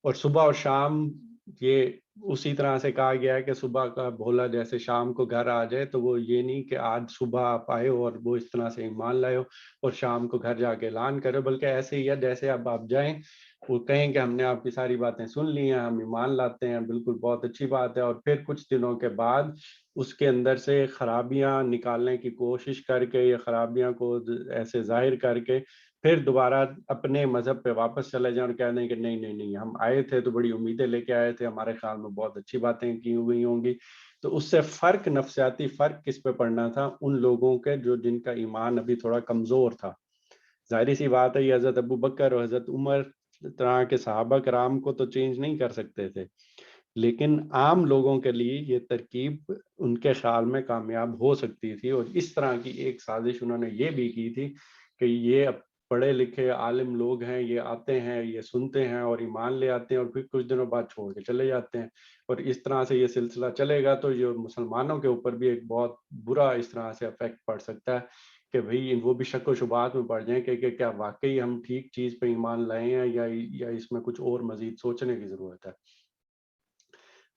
اور صبح اور شام یہ اسی طرح سے کہا گیا ہے کہ صبح کا بھولا جیسے شام کو گھر آ جائے، تو وہ یہ نہیں کہ آج صبح آپ آئے ہو اور وہ اس طرح سے ایمان لائے ہو اور شام کو گھر جا کے اعلان کرے، بلکہ ایسے ہی ہے جیسے اب آپ جائیں، وہ کہیں کہ ہم نے آپ کی ساری باتیں سن لی ہیں، ہم ایمان لاتے ہیں، بالکل بہت اچھی بات ہے. اور پھر کچھ دنوں کے بعد اس کے اندر سے خرابیاں نکالنے کی کوشش کر کے یا خرابیاں کو ایسے ظاہر کر کے پھر دوبارہ اپنے مذہب پہ واپس چلے جائیں اور کہہ دیں کہ نہیں نہیں نہیں، ہم آئے تھے تو بڑی امیدیں لے کے آئے تھے، ہمارے خیال میں بہت اچھی باتیں کی ہوئی ہوں گی. تو اس سے فرق، نفسیاتی فرق کس پہ پڑنا تھا؟ ان لوگوں کے جو جن کا ایمان ابھی تھوڑا کمزور تھا. ظاہری سی بات ہے یہ حضرت ابو بکر اور حضرت عمر طرح کے صحابہ کرام کو تو چینج نہیں کر سکتے تھے، لیکن عام لوگوں کے لیے یہ ترکیب ان کے خیال میں کامیاب ہو سکتی تھی. اور اس طرح کی ایک سازش انہوں نے یہ بھی کی تھی کہ یہ پڑھے لکھے عالم لوگ ہیں، یہ آتے ہیں، یہ سنتے ہیں اور ایمان لے آتے ہیں اور پھر کچھ دنوں بعد چھوڑ کے چلے جاتے ہیں، اور اس طرح سے یہ سلسلہ چلے گا تو یہ مسلمانوں کے اوپر بھی ایک بہت برا اس طرح سے افیکٹ پڑ سکتا ہے کہ بھئی وہ بھی شک و شبہات میں پڑ جائیں کہ کیا واقعی ہم ٹھیک چیز پہ ایمان لائے ہیں یا اس میں کچھ اور مزید سوچنے کی ضرورت ہے.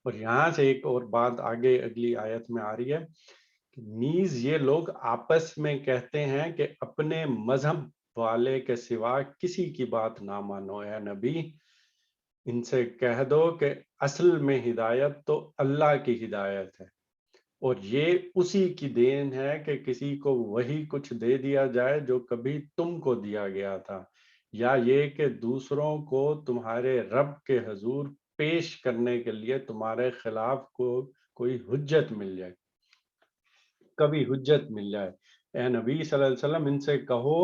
اور یہاں سے ایک اور بات آگے اگلی آیت میں آ رہی ہے کہ نیز یہ لوگ آپس میں کہتے ہیں کہ اپنے مذہب والے کے سوا کسی کی بات نہ مانو. اے نبی ان سے کہہ دو کہ اصل میں ہدایت تو اللہ کی ہدایت ہے، اور یہ اسی کی دین ہے کہ کسی کو وہی کچھ دے دیا جائے جو کبھی تم کو دیا گیا تھا، یا یہ کہ دوسروں کو تمہارے رب کے حضور پیش کرنے کے لیے تمہارے خلاف کو کوئی حجت مل جائے، کبھی حجت مل جائے. اے نبی صلی اللہ علیہ وسلم ان سے کہو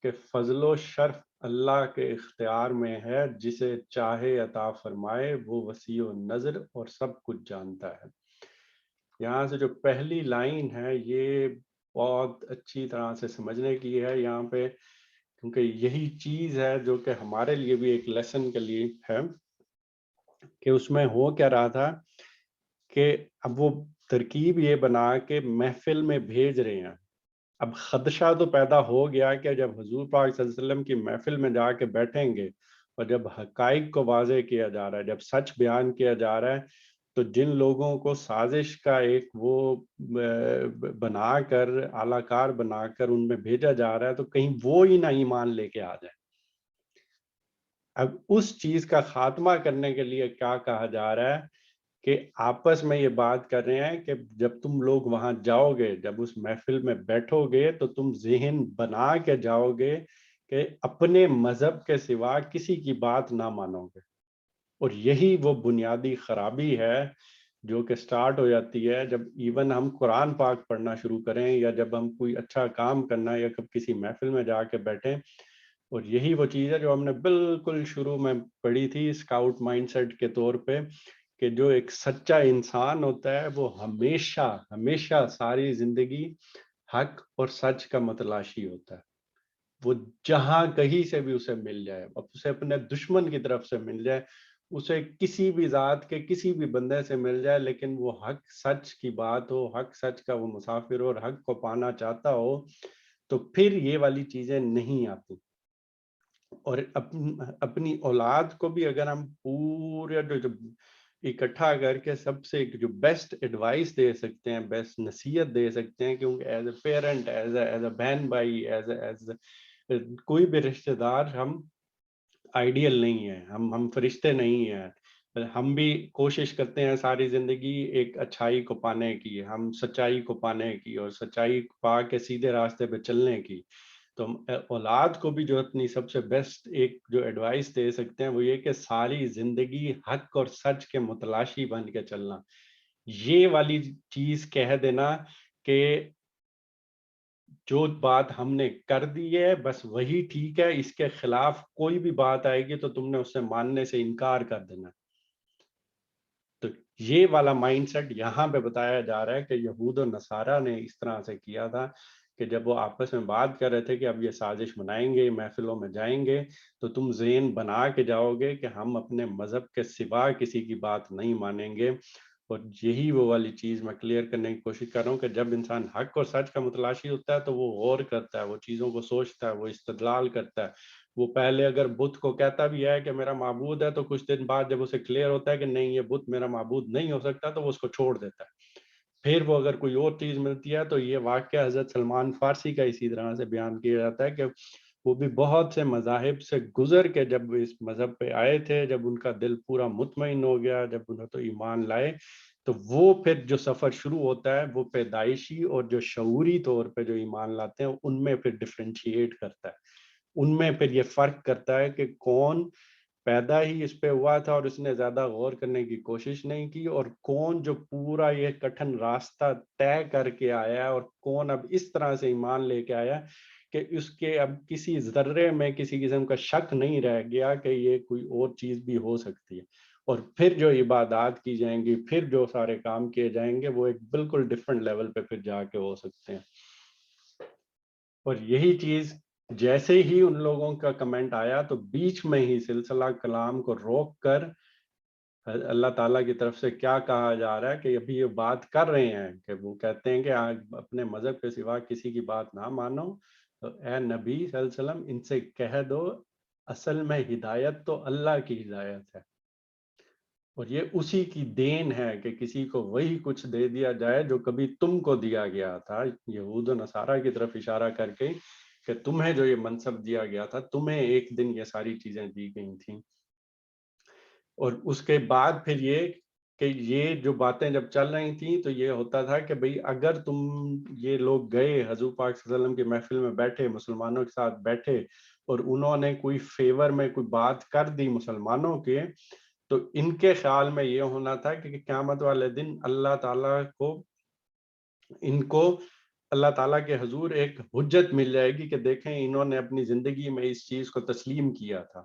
کہ فضل و شرف اللہ کے اختیار میں ہے، جسے چاہے عطا فرمائے، وہ وسیع و نظر اور سب کچھ جانتا ہے. یہاں سے جو پہلی لائن ہے یہ بہت اچھی طرح سے سمجھنے کی ہے یہاں پہ، کیونکہ یہی چیز ہے جو کہ ہمارے لیے بھی ایک لیسن کے لیے ہے کہ اس میں ہو کیا رہا تھا کہ اب وہ ترکیب یہ بنا کے محفل میں بھیج رہے ہیں. اب خدشہ تو پیدا ہو گیا کہ جب حضور پاک صلی اللہ علیہ وسلم کی محفل میں جا کے بیٹھیں گے اور جب حقائق کو واضح کیا جا رہا ہے، جب سچ بیان کیا جا رہا ہے، تو جن لوگوں کو سازش کا ایک وہ بنا کر اعلی کار بنا کر ان میں بھیجا جا رہا ہے، تو کہیں وہ ہی نہ ایمان لے کے آ جائے. اب اس چیز کا خاتمہ کرنے کے لیے کیا کہا جا رہا ہے کہ آپس میں یہ بات کر رہے ہیں کہ جب تم لوگ وہاں جاؤ گے، جب اس محفل میں بیٹھو گے، تو تم ذہن بنا کے جاؤ گے کہ اپنے مذہب کے سوا کسی کی بات نہ مانو گے. اور یہی وہ بنیادی خرابی ہے جو کہ سٹارٹ ہو جاتی ہے جب ایون ہم قرآن پاک پڑھنا شروع کریں، یا جب ہم کوئی اچھا کام کرنا یا کب کسی محفل میں جا کے بیٹھیں. اور یہی وہ چیز ہے جو ہم نے بالکل شروع میں پڑھی تھی اسکاؤٹ مائنڈ سیٹ کے طور پہ، کہ جو ایک سچا انسان ہوتا ہے وہ ہمیشہ ہمیشہ ساری زندگی حق اور سچ کا متلاشی ہوتا ہے. وہ جہاں کہیں سے بھی اسے مل جائے، اب اسے اپنے دشمن کی طرف سے مل جائے، اسے کسی بھی ذات کے کسی بھی بندے سے مل جائے، لیکن وہ حق سچ کی بات ہو، حق سچ کا وہ مسافر ہو اور حق کو پانا چاہتا ہو، تو پھر یہ والی چیزیں نہیں آتی. اور اپنی اولاد کو بھی اگر ہم پورے جو اکٹھا کر کے سب سے جو بیسٹ ایڈوائس دے سکتے ہیں، بیسٹ نصیحت دے سکتے ہیں، کیونکہ as a parent, as a بہن بھائی، ایز کوئی بھی رشتہ دار ہم آئیڈیل نہیں ہیں، ہم فرشتے نہیں ہیں. ہم بھی کوشش کرتے ہیں ساری زندگی ایک اچھائی کو پانے کی، ہم سچائی کو پانے کی اور سچائی پا کے سیدھے راستے پہ چلنے کی. تو ہم اولاد کو بھی جو اپنی سب سے بیسٹ ایک جو ایڈوائس دے سکتے ہیں وہ یہ کہ ساری زندگی حق اور سچ کے متلاشی بن کے چلنا. یہ والی چیز کہہ دینا کہ جو بات ہم نے کر دی ہے بس وہی ٹھیک ہے، اس کے خلاف کوئی بھی بات آئے گی تو تم نے اسے ماننے سے انکار کر دینا. یہ والا مائنڈ سیٹ یہاں پہ بتایا جا رہا ہے کہ یہود و نصارہ نے اس طرح سے کیا تھا کہ جب وہ آپس میں بات کر رہے تھے کہ اب یہ سازش بنائیں گے، محفلوں میں جائیں گے، تو تم ذہن بنا کے جاؤ گے کہ ہم اپنے مذہب کے سوا کسی کی بات نہیں مانیں گے. اور یہی وہ والی چیز میں کلیئر کرنے کی کوشش کر رہا ہوں کہ جب انسان حق اور سچ کا متلاشی ہوتا ہے تو وہ غور کرتا ہے، وہ چیزوں کو سوچتا ہے، وہ استدلال کرتا ہے. وہ پہلے اگر بت کو کہتا بھی ہے کہ میرا معبود ہے، تو کچھ دن بعد جب اسے کلیئر ہوتا ہے کہ نہیں یہ بت میرا معبود نہیں ہو سکتا، تو وہ اس کو چھوڑ دیتا ہے. پھر وہ اگر کوئی اور چیز ملتی ہے تو یہ واقعہ حضرت سلمان فارسی کا اسی طرح سے بیان کیا جاتا ہے کہ وہ بھی بہت سے مذاہب سے گزر کے جب اس مذہب پہ آئے تھے، جب ان کا دل پورا مطمئن ہو گیا، جب انہوں تو ایمان لائے، تو وہ پھر جو سفر شروع ہوتا ہے وہ پیدائشی اور جو شعوری طور پہ جو ایمان لاتے ہیں ان میں پھر ڈفرینشیٹ کرتا ہے. ان میں پھر یہ فرق کرتا ہے کہ کون پیدا ہی اس پہ ہوا تھا اور اس نے زیادہ غور کرنے کی کوشش نہیں کی، اور کون جو پورا یہ کٹھن راستہ طے کر کے آیا اور کون اب اس طرح سے ایمان لے کے آیا کہ اس کے اب کسی ذرے میں کسی قسم کا شک نہیں رہ گیا کہ یہ کوئی اور چیز بھی ہو سکتی ہے. اور پھر جو عبادات کی جائیں گی، پھر جو سارے کام کیے جائیں گے، وہ ایک بالکل ڈفرینٹ لیول پہ پھر جا کے ہو سکتے ہیں. اور یہی چیز جیسے ہی ان لوگوں کا کمنٹ آیا تو بیچ میں ہی سلسلہ کلام کو روک کر اللہ تعالیٰ کی طرف سے کیا کہا جا رہا ہے کہ ابھی یہ بات کر رہے ہیں کہ وہ کہتے ہیں کہ اپنے مذہب کے سوا کسی کی بات نہ مانو. تو اے نبی صلی اللہ علیہ وسلم ان سے کہہ دو اصل میں ہدایت تو اللہ کی ہدایت ہے، اور یہ اسی کی دین ہے کہ کسی کو وہی کچھ دے دیا جائے جو کبھی تم کو دیا گیا تھا، یہود و نصارہ کی طرف اشارہ کر کے کہ تمہیں جو یہ منصب دیا گیا تھا، تمہیں ایک دن یہ ساری چیزیں دی گئی تھیں. اور اس کے بعد پھر یہ کہ یہ جو باتیں جب چل رہی تھیں تو یہ ہوتا تھا کہ بھئی اگر تم یہ لوگ گئے حضور پاک صلی اللہ علیہ وسلم کی محفل میں بیٹھے، مسلمانوں کے ساتھ بیٹھے، اور انہوں نے کوئی فیور میں کوئی بات کر دی مسلمانوں کے، تو ان کے خیال میں یہ ہونا تھا کہ قیامت والے دن اللہ تعالیٰ کو ان کو اللہ تعالیٰ کے حضور ایک حجت مل جائے گی کہ دیکھیں انہوں نے اپنی زندگی میں اس چیز کو تسلیم کیا تھا.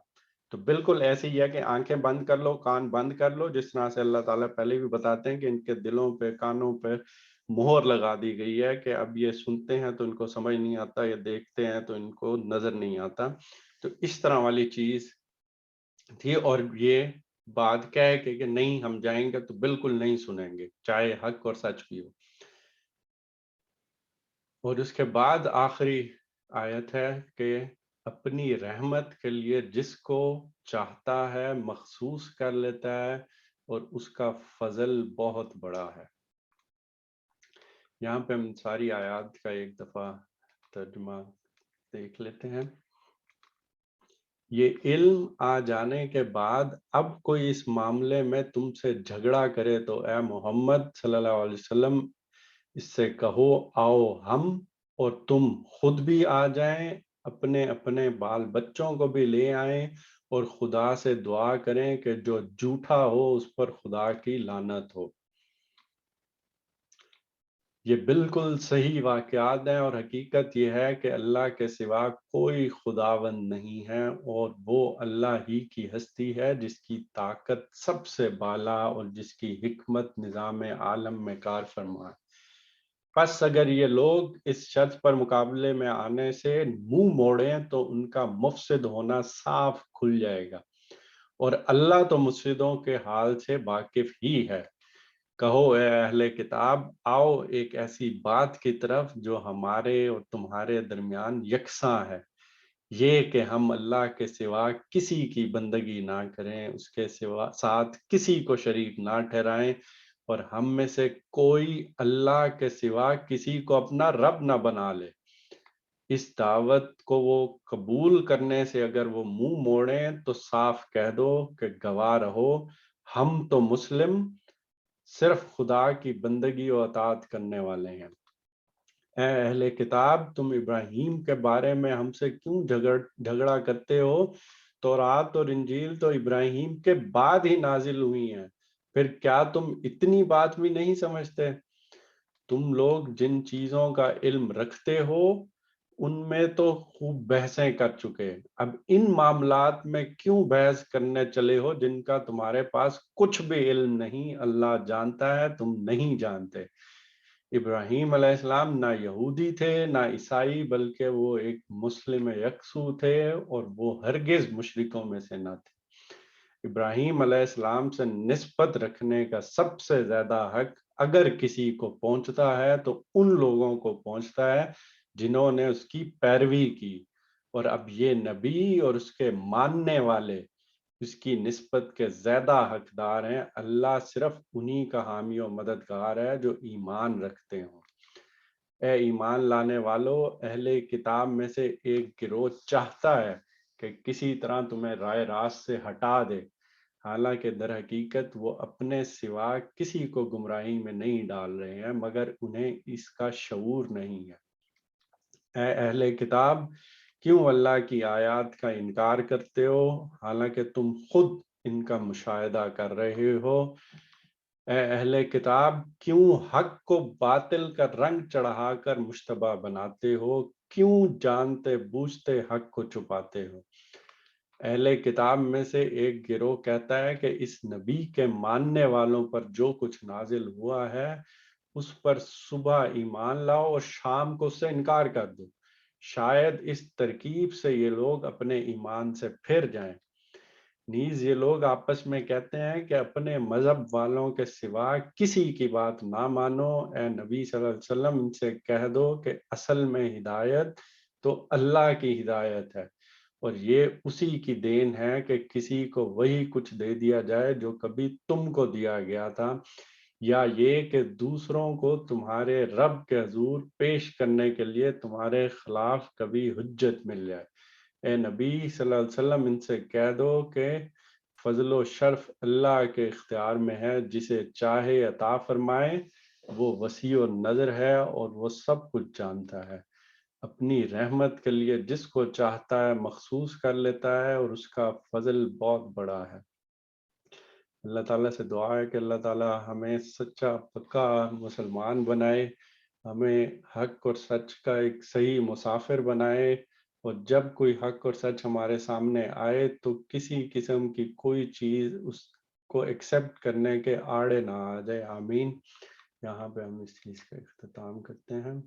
تو بالکل ایسے ہی ہے کہ آنکھیں بند کر لو، کان بند کر لو، جس طرح سے اللہ تعالیٰ پہلے بھی بتاتے ہیں کہ ان کے دلوں پہ، کانوں پہ مہر لگا دی گئی ہے کہ اب یہ سنتے ہیں تو ان کو سمجھ نہیں آتا، یہ دیکھتے ہیں تو ان کو نظر نہیں آتا. تو اس طرح والی چیز تھی. اور یہ بات کیا ہے کہ نہیں ہم جائیں گے تو بالکل نہیں سنیں گے چاہے حق اور سچ بھی ہو. اور اس کے بعد آخری آیت ہے کہ اپنی رحمت کے لیے جس کو چاہتا ہے مخصوص کر لیتا ہے اور اس کا فضل بہت بڑا ہے. یہاں پہ ہم ساری آیات کا ایک دفعہ ترجمہ دیکھ لیتے ہیں. یہ علم آ جانے کے بعد اب کوئی اس معاملے میں تم سے جھگڑا کرے تو اے محمد صلی اللہ علیہ وسلم اس سے کہو آؤ ہم اور تم خود بھی آ جائیں، اپنے اپنے بال بچوں کو بھی لے آئیں، اور خدا سے دعا کریں کہ جو جھوٹا ہو اس پر خدا کی لعنت ہو. یہ بالکل صحیح واقعات ہیں، اور حقیقت یہ ہے کہ اللہ کے سوا کوئی خداوند نہیں ہے، اور وہ اللہ ہی کی ہستی ہے جس کی طاقت سب سے بالا اور جس کی حکمت نظام عالم میں کار فرما ہے. پس اگر یہ لوگ اس شرط پر مقابلے میں آنے سے منہ موڑیں تو ان کا مفسد ہونا صاف کھل جائے گا، اور اللہ تو مفسدوں کے حال سے واقف ہی ہے. کہو اے اہل کتاب آؤ ایک ایسی بات کی طرف جو ہمارے اور تمہارے درمیان یکساں ہے، یہ کہ ہم اللہ کے سوا کسی کی بندگی نہ کریں، اس کے ساتھ کسی کو شریک نہ ٹھہرائیں، اور ہم میں سے کوئی اللہ کے سوا کسی کو اپنا رب نہ بنا لے. اس دعوت کو وہ قبول کرنے سے اگر وہ منہ موڑیں تو صاف کہہ دو کہ گواہ رہو ہم تو مسلم صرف خدا کی بندگی و اطاعت کرنے والے ہیں. اے اہل کتاب تم ابراہیم کے بارے میں ہم سے کیوں جھگڑا کرتے ہو؟ تورات اور انجیل تو ابراہیم کے بعد ہی نازل ہوئی ہیں، پھر کیا تم اتنی بات بھی نہیں سمجھتے؟ تم لوگ جن چیزوں کا علم رکھتے ہو ان میں تو خوب بحثیں کر چکے، اب ان معاملات میں کیوں بحث کرنے چلے ہو جن کا تمہارے پاس کچھ بھی علم نہیں، اللہ جانتا ہے تم نہیں جانتے۔ ابراہیم علیہ السلام نہ یہودی تھے نہ عیسائی، بلکہ وہ ایک مسلم یکسو تھے اور وہ ہرگز مشرکوں میں سے نہ تھے۔ ابراہیم علیہ السلام سے نسبت رکھنے کا سب سے زیادہ حق اگر کسی کو پہنچتا ہے تو ان لوگوں کو پہنچتا ہے جنہوں نے اس کی پیروی کی، اور اب یہ نبی اور اس کے ماننے والے اس کی نسبت کے زیادہ حقدار ہیں۔ اللہ صرف انہی کا حامی و مددگار ہے جو ایمان رکھتے ہوں۔ اے ایمان لانے والو، اہل کتاب میں سے ایک گروہ چاہتا ہے کہ کسی طرح تمہیں رائے راست سے ہٹا دے، حالانکہ در حقیقت وہ اپنے سوا کسی کو گمراہی میں نہیں ڈال رہے ہیں مگر انہیں اس کا شعور نہیں ہے۔ اے اہل کتاب، کیوں اللہ کی آیات کا انکار کرتے ہو حالانکہ تم خود ان کا مشاہدہ کر رہے ہو؟ اے اہل کتاب، کیوں حق کو باطل کا رنگ چڑھا کر مشتبہ بناتے ہو؟ کیوں جانتے بوجھتے حق کو چھپاتے ہو؟ اہل کتاب میں سے ایک گروہ کہتا ہے کہ اس نبی کے ماننے والوں پر جو کچھ نازل ہوا ہے اس پر صبح ایمان لاؤ اور شام کو اس سے انکار کر دو، شاید اس ترکیب سے یہ لوگ اپنے ایمان سے پھر جائیں۔ نیز یہ لوگ آپس میں کہتے ہیں کہ اپنے مذہب والوں کے سوا کسی کی بات نہ مانو۔ اے نبی صلی اللہ علیہ وسلم، ان سے کہہ دو کہ اصل میں ہدایت تو اللہ کی ہدایت ہے، اور یہ اسی کی دین ہے کہ کسی کو وہی کچھ دے دیا جائے جو کبھی تم کو دیا گیا تھا، یا یہ کہ دوسروں کو تمہارے رب کے حضور پیش کرنے کے لیے تمہارے خلاف کبھی حجت مل جائے۔ اے نبی صلی اللہ علیہ وسلم، ان سے کہہ دو کہ فضل و شرف اللہ کے اختیار میں ہے، جسے چاہے عطا فرمائے، وہ وسیع و نظر ہے اور وہ سب کچھ جانتا ہے۔ اپنی رحمت کے لیے جس کو چاہتا ہے مخصوص کر لیتا ہے، اور اس کا فضل بہت بڑا ہے۔ اللہ تعالیٰ سے دعا ہے کہ اللہ تعالیٰ ہمیں سچا پکا مسلمان بنائے، ہمیں حق اور سچ کا ایک صحیح مسافر بنائے، اور جب کوئی حق اور سچ ہمارے سامنے آئے تو کسی قسم کی کوئی چیز اس کو ایکسیپٹ کرنے کے آڑے نہ آ جائے۔ آمین۔ یہاں پہ ہم اس چیز کا اختتام کرتے ہیں۔